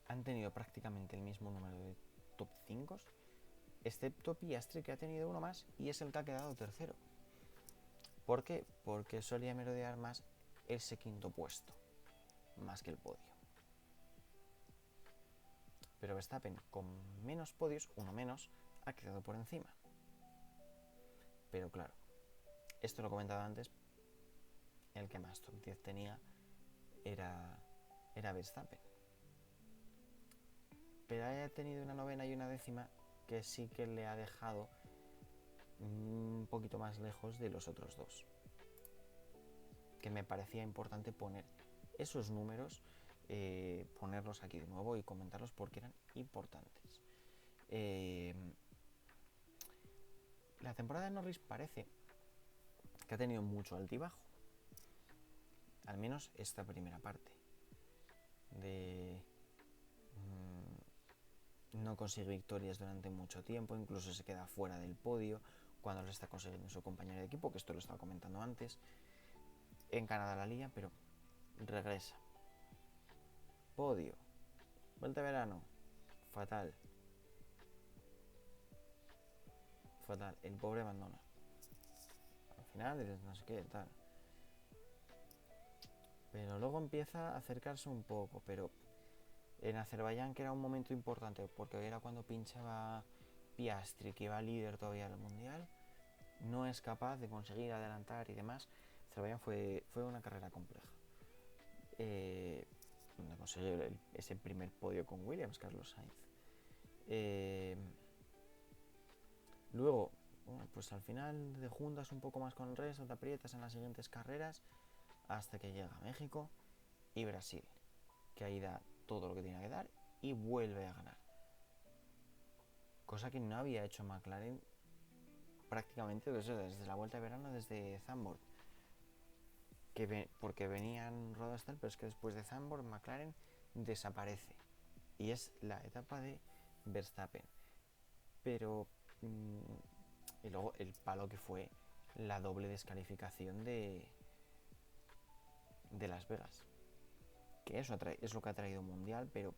han tenido prácticamente el mismo número de top 5, excepto Piastri, que ha tenido uno más y es el que ha quedado tercero. ¿Por qué? Porque solía merodear más ese quinto puesto, más que el podio. Pero Verstappen, con menos podios, uno menos, ha quedado por encima. Pero claro, esto lo he comentado antes, el que más top 10 tenía era Verstappen. Pero haya tenido una novena y una décima que sí que le ha dejado un poquito más lejos de los otros dos. Que me parecía importante poner esos números, ponerlos aquí de nuevo y comentarlos porque eran importantes. La temporada de Norris parece que ha tenido mucho altibajo, al menos esta primera parte, de no consigue victorias durante mucho tiempo, incluso se queda fuera del podio cuando lo está consiguiendo su compañero de equipo, que esto lo estaba comentando antes. En Canadá la lía, pero regresa. Podio, vuelta de verano, fatal. Fatal, el pobre abandona. Al final dices, no sé qué, tal. Pero luego empieza a acercarse un poco, pero en Azerbaiyán, que era un momento importante, porque era cuando pinchaba Piastri, que iba líder todavía del mundial, no es capaz de conseguir adelantar y demás. Azerbaiyán fue una carrera compleja. Donde consiguió ese primer podio con Williams, Carlos Sainz. Luego, bueno, pues al final te juntas un poco más con el resto, te aprietas en las siguientes carreras hasta que llega México y Brasil, que ahí da todo lo que tiene que dar y vuelve a ganar. Cosa que no había hecho McLaren prácticamente desde la vuelta de verano, desde Zandvoort. Porque venían Roadster, pero es que después de Zandvoort McLaren desaparece. Y es la etapa de Verstappen. Pero y luego el palo que fue la doble descalificación de Las Vegas. Que eso es lo que ha traído Mundial, pero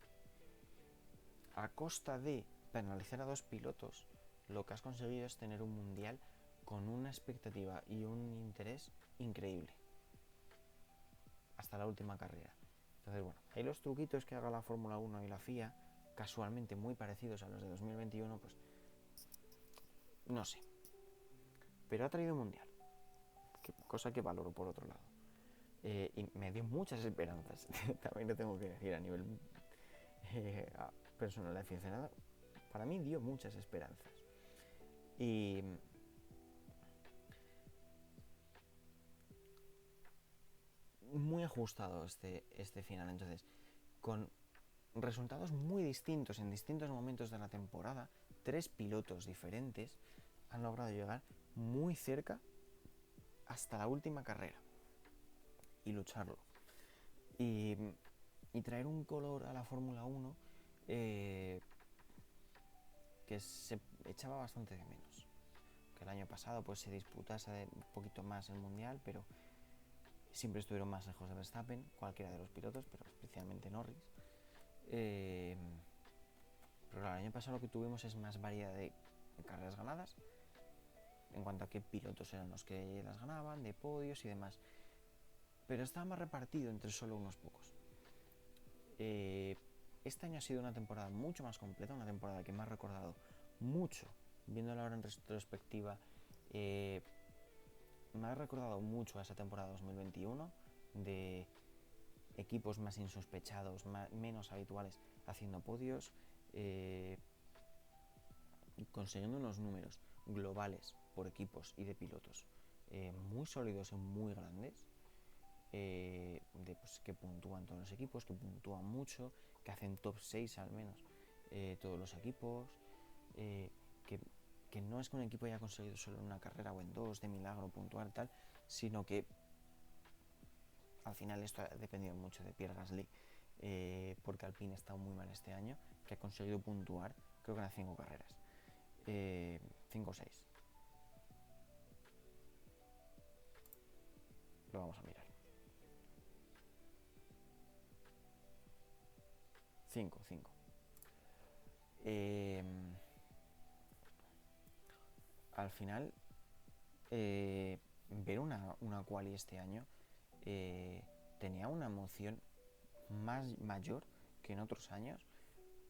a costa de penalizar a dos pilotos, lo que has conseguido es tener un Mundial con una expectativa y un interés increíble. Hasta la última carrera. Entonces, bueno, hay los truquitos que haga la Fórmula 1 y la FIA, casualmente muy parecidos a los de 2021, pues no sé. Pero ha traído Mundial, cosa que valoro por otro lado. Y me dio muchas esperanzas, también lo tengo que decir a nivel personal aficionado. Para mí dio muchas esperanzas. Y muy ajustado este final, entonces, con resultados muy distintos en distintos momentos de la temporada, 3 pilotos diferentes han logrado llegar muy cerca hasta la última carrera y lucharlo. Y traer un color a la Fórmula 1 que se echaba bastante de menos. Que el año pasado pues se disputase un poquito más el Mundial, pero siempre estuvieron más lejos de Verstappen, cualquiera de los pilotos, pero especialmente Norris. Pero claro, el año pasado lo que tuvimos es más variedad de carreras ganadas, en cuanto a qué pilotos eran los que las ganaban, de podios y demás. Pero estaba más repartido entre solo unos pocos. Este año ha sido una temporada mucho más completa, una temporada que me ha recordado mucho, viéndola ahora en retrospectiva, me ha recordado mucho a esa temporada 2021, de equipos más insospechados, menos habituales, haciendo podios, consiguiendo unos números globales por equipos y de pilotos muy sólidos y muy grandes, pues, que puntúan todos los equipos, que puntúan mucho, que hacen top 6 al menos todos los equipos, que no es que un equipo haya conseguido solo en una carrera o en dos de milagro puntuar tal, sino que al final esto ha dependido mucho de Pierre Gasly, porque Alpine ha estado muy mal este año, que ha conseguido puntuar creo que en las 5 carreras, 5 o 6. Lo vamos a mirar. 5. Al final, ver una quali este año tenía una emoción mayor que en otros años,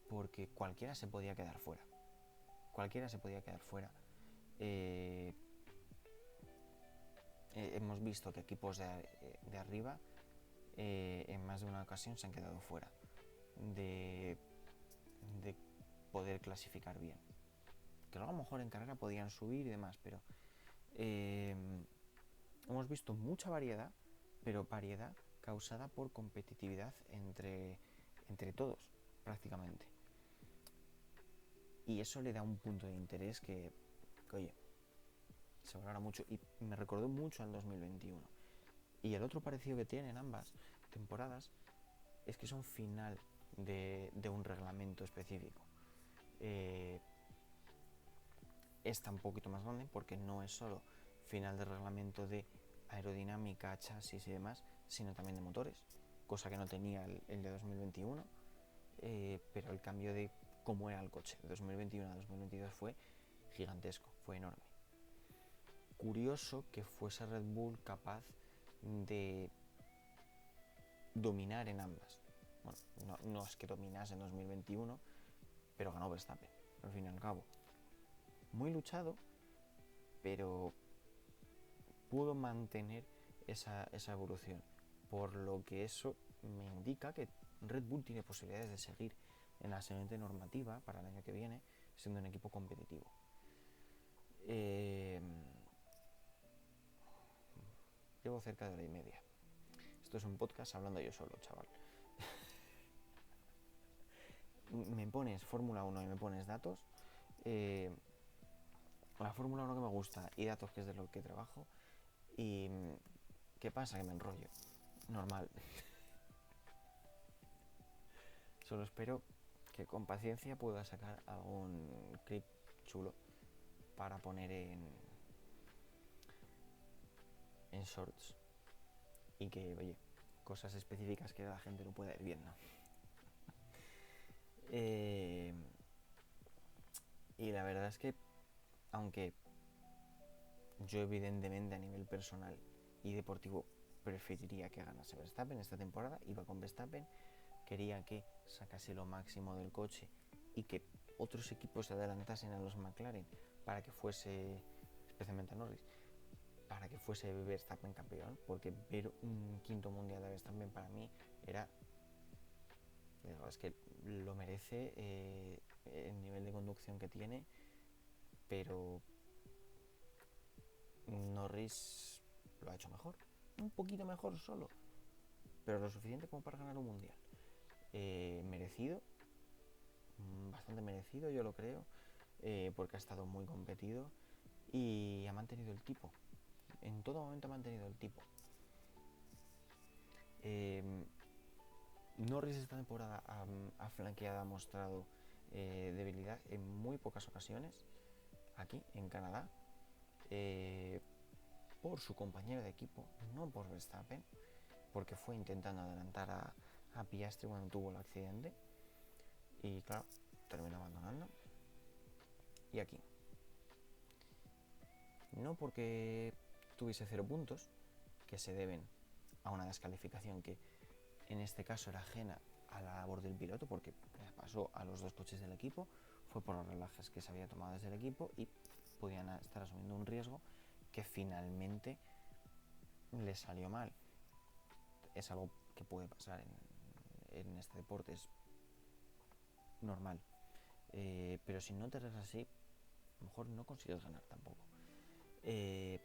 porque cualquiera se podía quedar fuera. hemos visto que equipos de arriba en más de una ocasión se han quedado fuera de poder clasificar bien. Que luego a lo mejor en carrera podían subir y demás, pero hemos visto mucha variedad, pero variedad causada por competitividad entre todos, prácticamente. Y eso le da un punto de interés que oye, se valora mucho y me recordó mucho al 2021. Y el otro parecido que tienen ambas temporadas es que son final de un reglamento específico. Esta un poquito más grande porque no es solo final de reglamento de aerodinámica, chasis y demás, sino también de motores, cosa que no tenía el de 2021, pero el cambio de cómo era el coche de 2021 a 2022 fue gigantesco, fue enorme. Curioso que fuese Red Bull capaz de dominar en ambas. Bueno, no es que dominase en 2021, pero ganó Verstappen, al fin y al cabo. Muy luchado, pero pudo mantener esa evolución, por lo que eso me indica que Red Bull tiene posibilidades de seguir en la siguiente normativa para el año que viene siendo un equipo competitivo. Llevo cerca de hora y media. Esto es un podcast hablando yo solo, chaval. Me pones Fórmula 1 y me pones datos. La Fórmula 1 que me gusta y datos que es de lo que trabajo. Y ¿qué pasa? Que me enrollo. Normal. Solo espero que con paciencia pueda sacar algún clip chulo para poner en shorts. Y que, oye, cosas específicas que la gente no pueda ir viendo. Y la verdad es que, aunque yo evidentemente a nivel personal y deportivo preferiría que ganase Verstappen esta temporada, iba con Verstappen, quería que sacase lo máximo del coche y que otros equipos se adelantasen a los McLaren para que fuese, especialmente a Norris, para que fuese Verstappen campeón, porque ver un quinto mundial de Verstappen para mí era, es que lo merece el nivel de conducción que tiene, pero Norris lo ha hecho mejor, un poquito mejor solo, pero lo suficiente como para ganar un mundial. Merecido, bastante merecido yo lo creo, porque ha estado muy competido y ha mantenido el tipo, en todo momento ha mantenido el tipo. Norris esta temporada ha flanqueado, ha mostrado debilidad en muy pocas ocasiones, aquí en Canadá, por su compañero de equipo, no por Verstappen, porque fue intentando adelantar a Piastri cuando tuvo el accidente y claro, terminó abandonando. Y aquí, no porque tuviese 0 puntos, que se deben a una descalificación que en este caso era ajena a la labor del piloto, porque pasó a los dos coches del equipo, fue por los relajes que se había tomado desde el equipo y podían estar asumiendo un riesgo que finalmente les salió mal. Es algo que puede pasar en este deporte, es normal. Pero si no te arriesgas así, a lo mejor no consigues ganar tampoco. En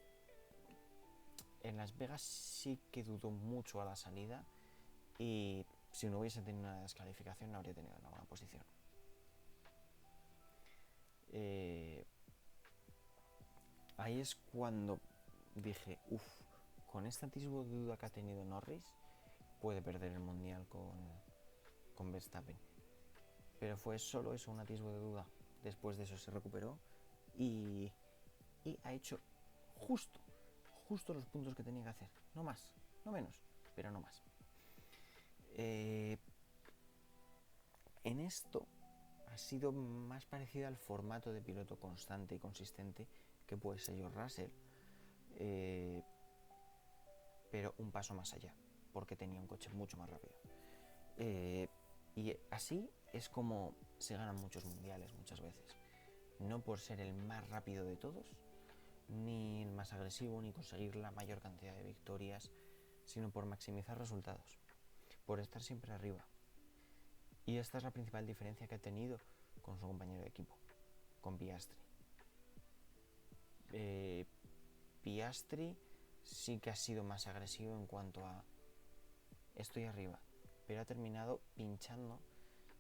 Las Vegas sí que dudó mucho a la salida y si no hubiese tenido una descalificación no habría tenido una buena posición. Ahí es cuando dije, con este atisbo de duda que ha tenido Norris, puede perder el mundial con Verstappen. Pero fue solo eso, un atisbo de duda. Después de eso se recuperó y ha hecho justo los puntos que tenía que hacer. No más, no menos, pero no más. En esto ha sido más parecida al formato de piloto constante y consistente que puede ser George Russell, pero un paso más allá, porque tenía un coche mucho más rápido. Y así es como se ganan muchos mundiales muchas veces. No por ser el más rápido de todos, ni el más agresivo, ni conseguir la mayor cantidad de victorias, sino por maximizar resultados, por estar siempre arriba. Y esta es la principal diferencia que ha tenido con su compañero de equipo, con Piastri. Piastri sí que ha sido más agresivo en cuanto a estoy arriba, pero ha terminado pinchando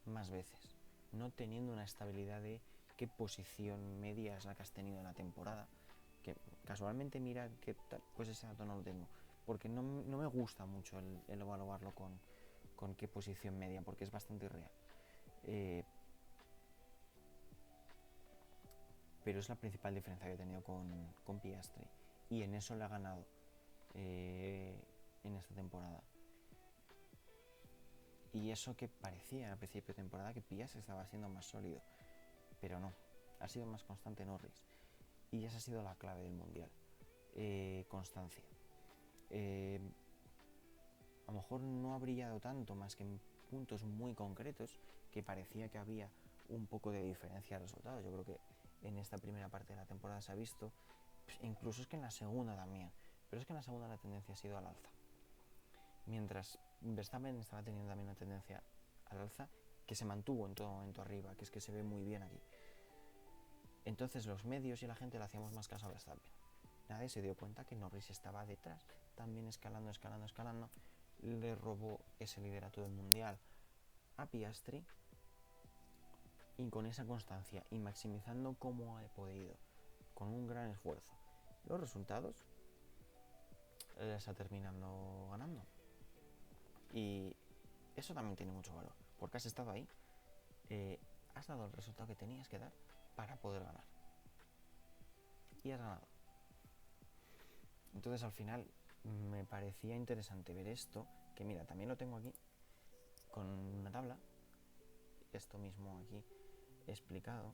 más veces, no teniendo una estabilidad de qué posición media es la que has tenido en la temporada, que casualmente mira que pues ese dato no lo tengo, porque no me gusta mucho el evaluarlo con qué posición media, porque es bastante irreal. Pero es la principal diferencia que he tenido con Piastri, y en eso le ha ganado en esta temporada. Y eso que parecía al principio de temporada que Piastri estaba siendo más sólido, pero no, ha sido más constante Norris, y esa ha sido la clave del mundial, constancia. A lo mejor no ha brillado tanto más que en puntos muy concretos que parecía que había un poco de diferencia de resultados. Yo creo que en esta primera parte de la temporada se ha visto, pues incluso es que en la segunda también, pero es que en la segunda la tendencia ha sido al alza, mientras Verstappen estaba teniendo también una tendencia al alza que se mantuvo en todo momento arriba, que es que se ve muy bien aquí. Entonces los medios y la gente le hacíamos más caso a Verstappen. Nadie se dio cuenta que Norris estaba detrás, también escalando, le robó ese liderato del mundial a Piastri, y con esa constancia y maximizando como he podido, con un gran esfuerzo, los resultados, está terminando ganando. Y eso también tiene mucho valor, porque has estado ahí, has dado el resultado que tenías que dar para poder ganar, y has ganado. Entonces al final me parecía interesante ver esto, que mira, también lo tengo aquí con una tabla, esto mismo aquí explicado.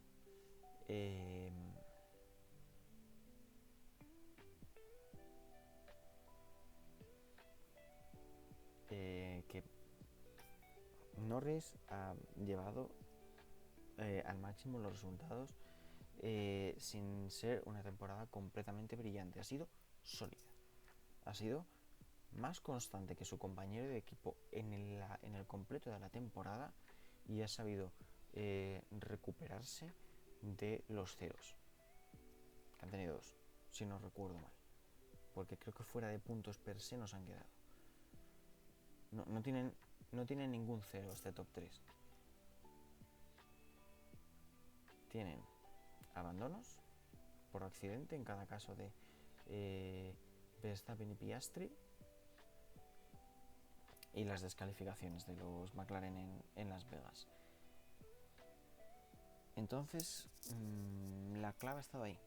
Que Norris ha llevado al máximo los resultados sin ser una temporada completamente brillante. Ha sido sólida, ha sido más constante que su compañero de equipo en el completo de la temporada, y ha sabido recuperarse de los ceros, que han tenido dos, si no recuerdo mal, porque creo que fuera de puntos per se nos han quedado. No tienen ningún cero este top 3. Tienen abandonos por accidente en cada caso de Verstappen y Piastri, y las descalificaciones de los McLaren en Las Vegas. Entonces la clave ha estado ahí.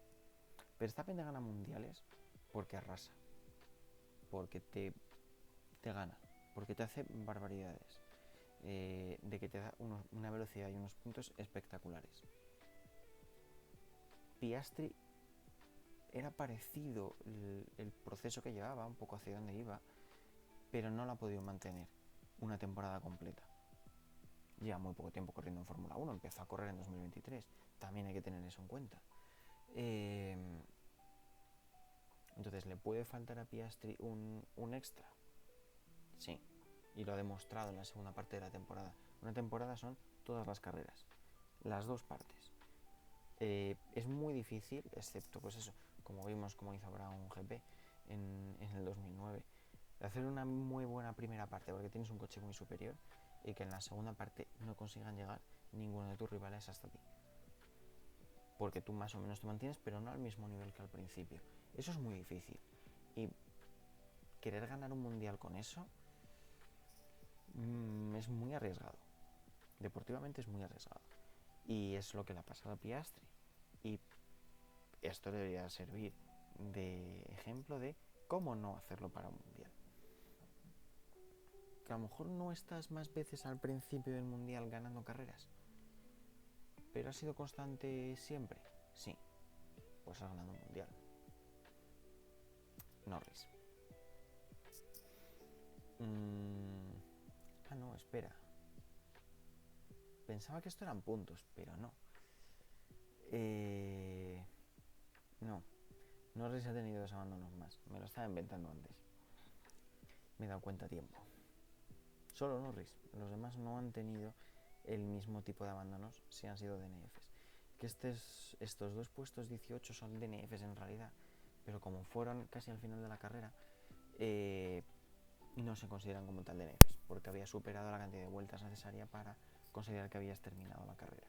Verstappen te gana mundiales porque arrasa, porque te gana, porque te hace barbaridades, de que te da una velocidad y unos puntos espectaculares. Piastri era parecido el proceso que llevaba, un poco hacia donde iba, pero no lo ha podido mantener una temporada completa. Lleva muy poco tiempo corriendo en Fórmula 1, empezó a correr en 2023, también hay que tener eso en cuenta. Entonces, ¿le puede faltar a Piastri un extra? Sí, y lo ha demostrado en la segunda parte de la temporada. Una temporada son todas las carreras, las dos partes. Es muy difícil, excepto pues eso, como vimos como hizo Brown GP en el 2009, de hacer una muy buena primera parte porque tienes un coche muy superior, y que en la segunda parte no consigan llegar ninguno de tus rivales hasta ti, porque tú más o menos te mantienes, pero no al mismo nivel que al principio. Eso es muy difícil, y querer ganar un mundial con eso es muy arriesgado. Deportivamente es muy arriesgado, y es lo que le ha pasado a Piastri, y esto debería servir de ejemplo de cómo no hacerlo para un mundial. Que a lo mejor no estás más veces al principio del mundial ganando carreras, pero has sido constante siempre. Sí, pues has ganado un mundial. Norris. No, espera. Pensaba que esto eran puntos, pero no. No. Norris ha tenido 2 abandonos más. Me lo estaba inventando antes. Me he dado cuenta a tiempo. Solo Norris. Los demás no han tenido el mismo tipo de abandonos si han sido DNFs. Que estos 2 puestos 18 son DNFs en realidad, pero como fueron casi al final de la carrera, no se consideran como tal DNFs, porque había superado la cantidad de vueltas necesaria para considerar que habías terminado la carrera.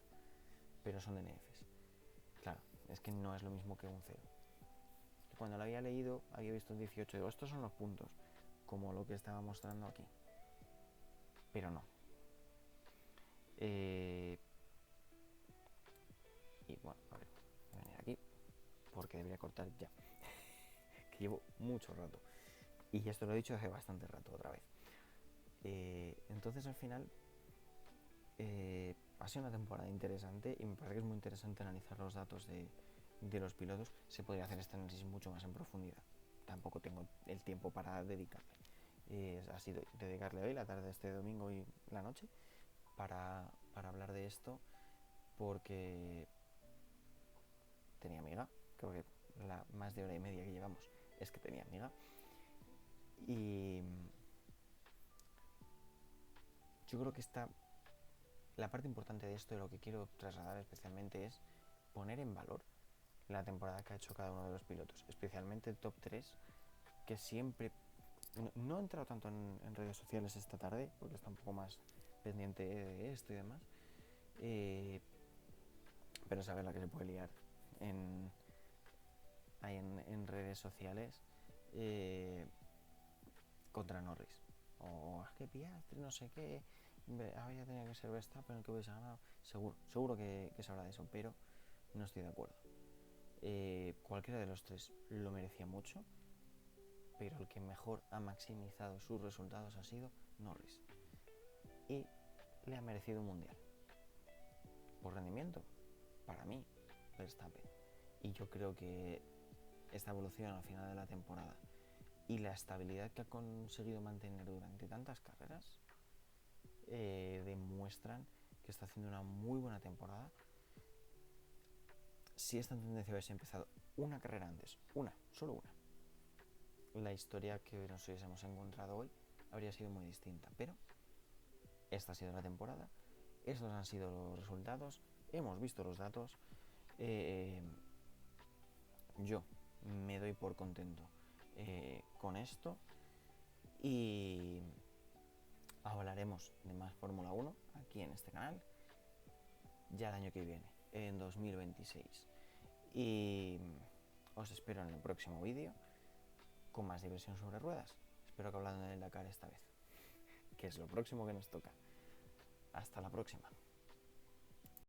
Pero son DNFs. Claro, es que no es lo mismo que un 0. Cuando lo había leído, había visto un 18 y digo, estos son los puntos, como lo que estaba mostrando aquí. Pero no. Y bueno, a ver, voy a venir aquí, porque debería cortar ya, que llevo mucho rato. Y esto lo he dicho hace bastante rato otra vez. Entonces al final ha sido una temporada interesante y me parece que es muy interesante analizar los datos de los pilotos. Se podría hacer este análisis mucho más en profundidad. Tampoco tengo el tiempo para dedicarle. Ha sido dedicarle hoy, la tarde de este domingo y la noche, para hablar de esto, porque tenía amiga. Creo que la más de hora y media que llevamos es que tenía amiga. Y yo creo que la parte importante de esto, de lo que quiero trasladar especialmente, es poner en valor la temporada que ha hecho cada uno de los pilotos, especialmente el top 3, que siempre... No he entrado tanto en redes sociales esta tarde, porque está un poco más pendiente de esto y demás, pero sabes la que se puede liar en redes sociales contra Norris. O es que Piastri, no sé qué, había tenido que ser Verstappen el que hubiese ganado. Seguro que se habla de eso, pero no estoy de acuerdo. Cualquiera de los 3 lo merecía mucho, pero el que mejor ha maximizado sus resultados ha sido Norris. Y le ha merecido un mundial. Por rendimiento, para mí, Verstappen. Y yo creo que esta evolución al final de la temporada y la estabilidad que ha conseguido mantener durante tantas carreras demuestran que está haciendo una muy buena temporada. Si esta tendencia hubiese empezado una carrera antes, solo una, la historia que nos hubiésemos encontrado hoy habría sido muy distinta, pero esta ha sido la temporada, estos han sido los resultados, hemos visto los datos, yo me doy por contento con esto y hablaremos de más Fórmula 1 aquí en este canal ya el año que viene, en 2026, y os espero en el próximo vídeo con más diversión sobre ruedas. Espero que hablando del Dakar esta vez, que es lo próximo que nos toca. Hasta la próxima.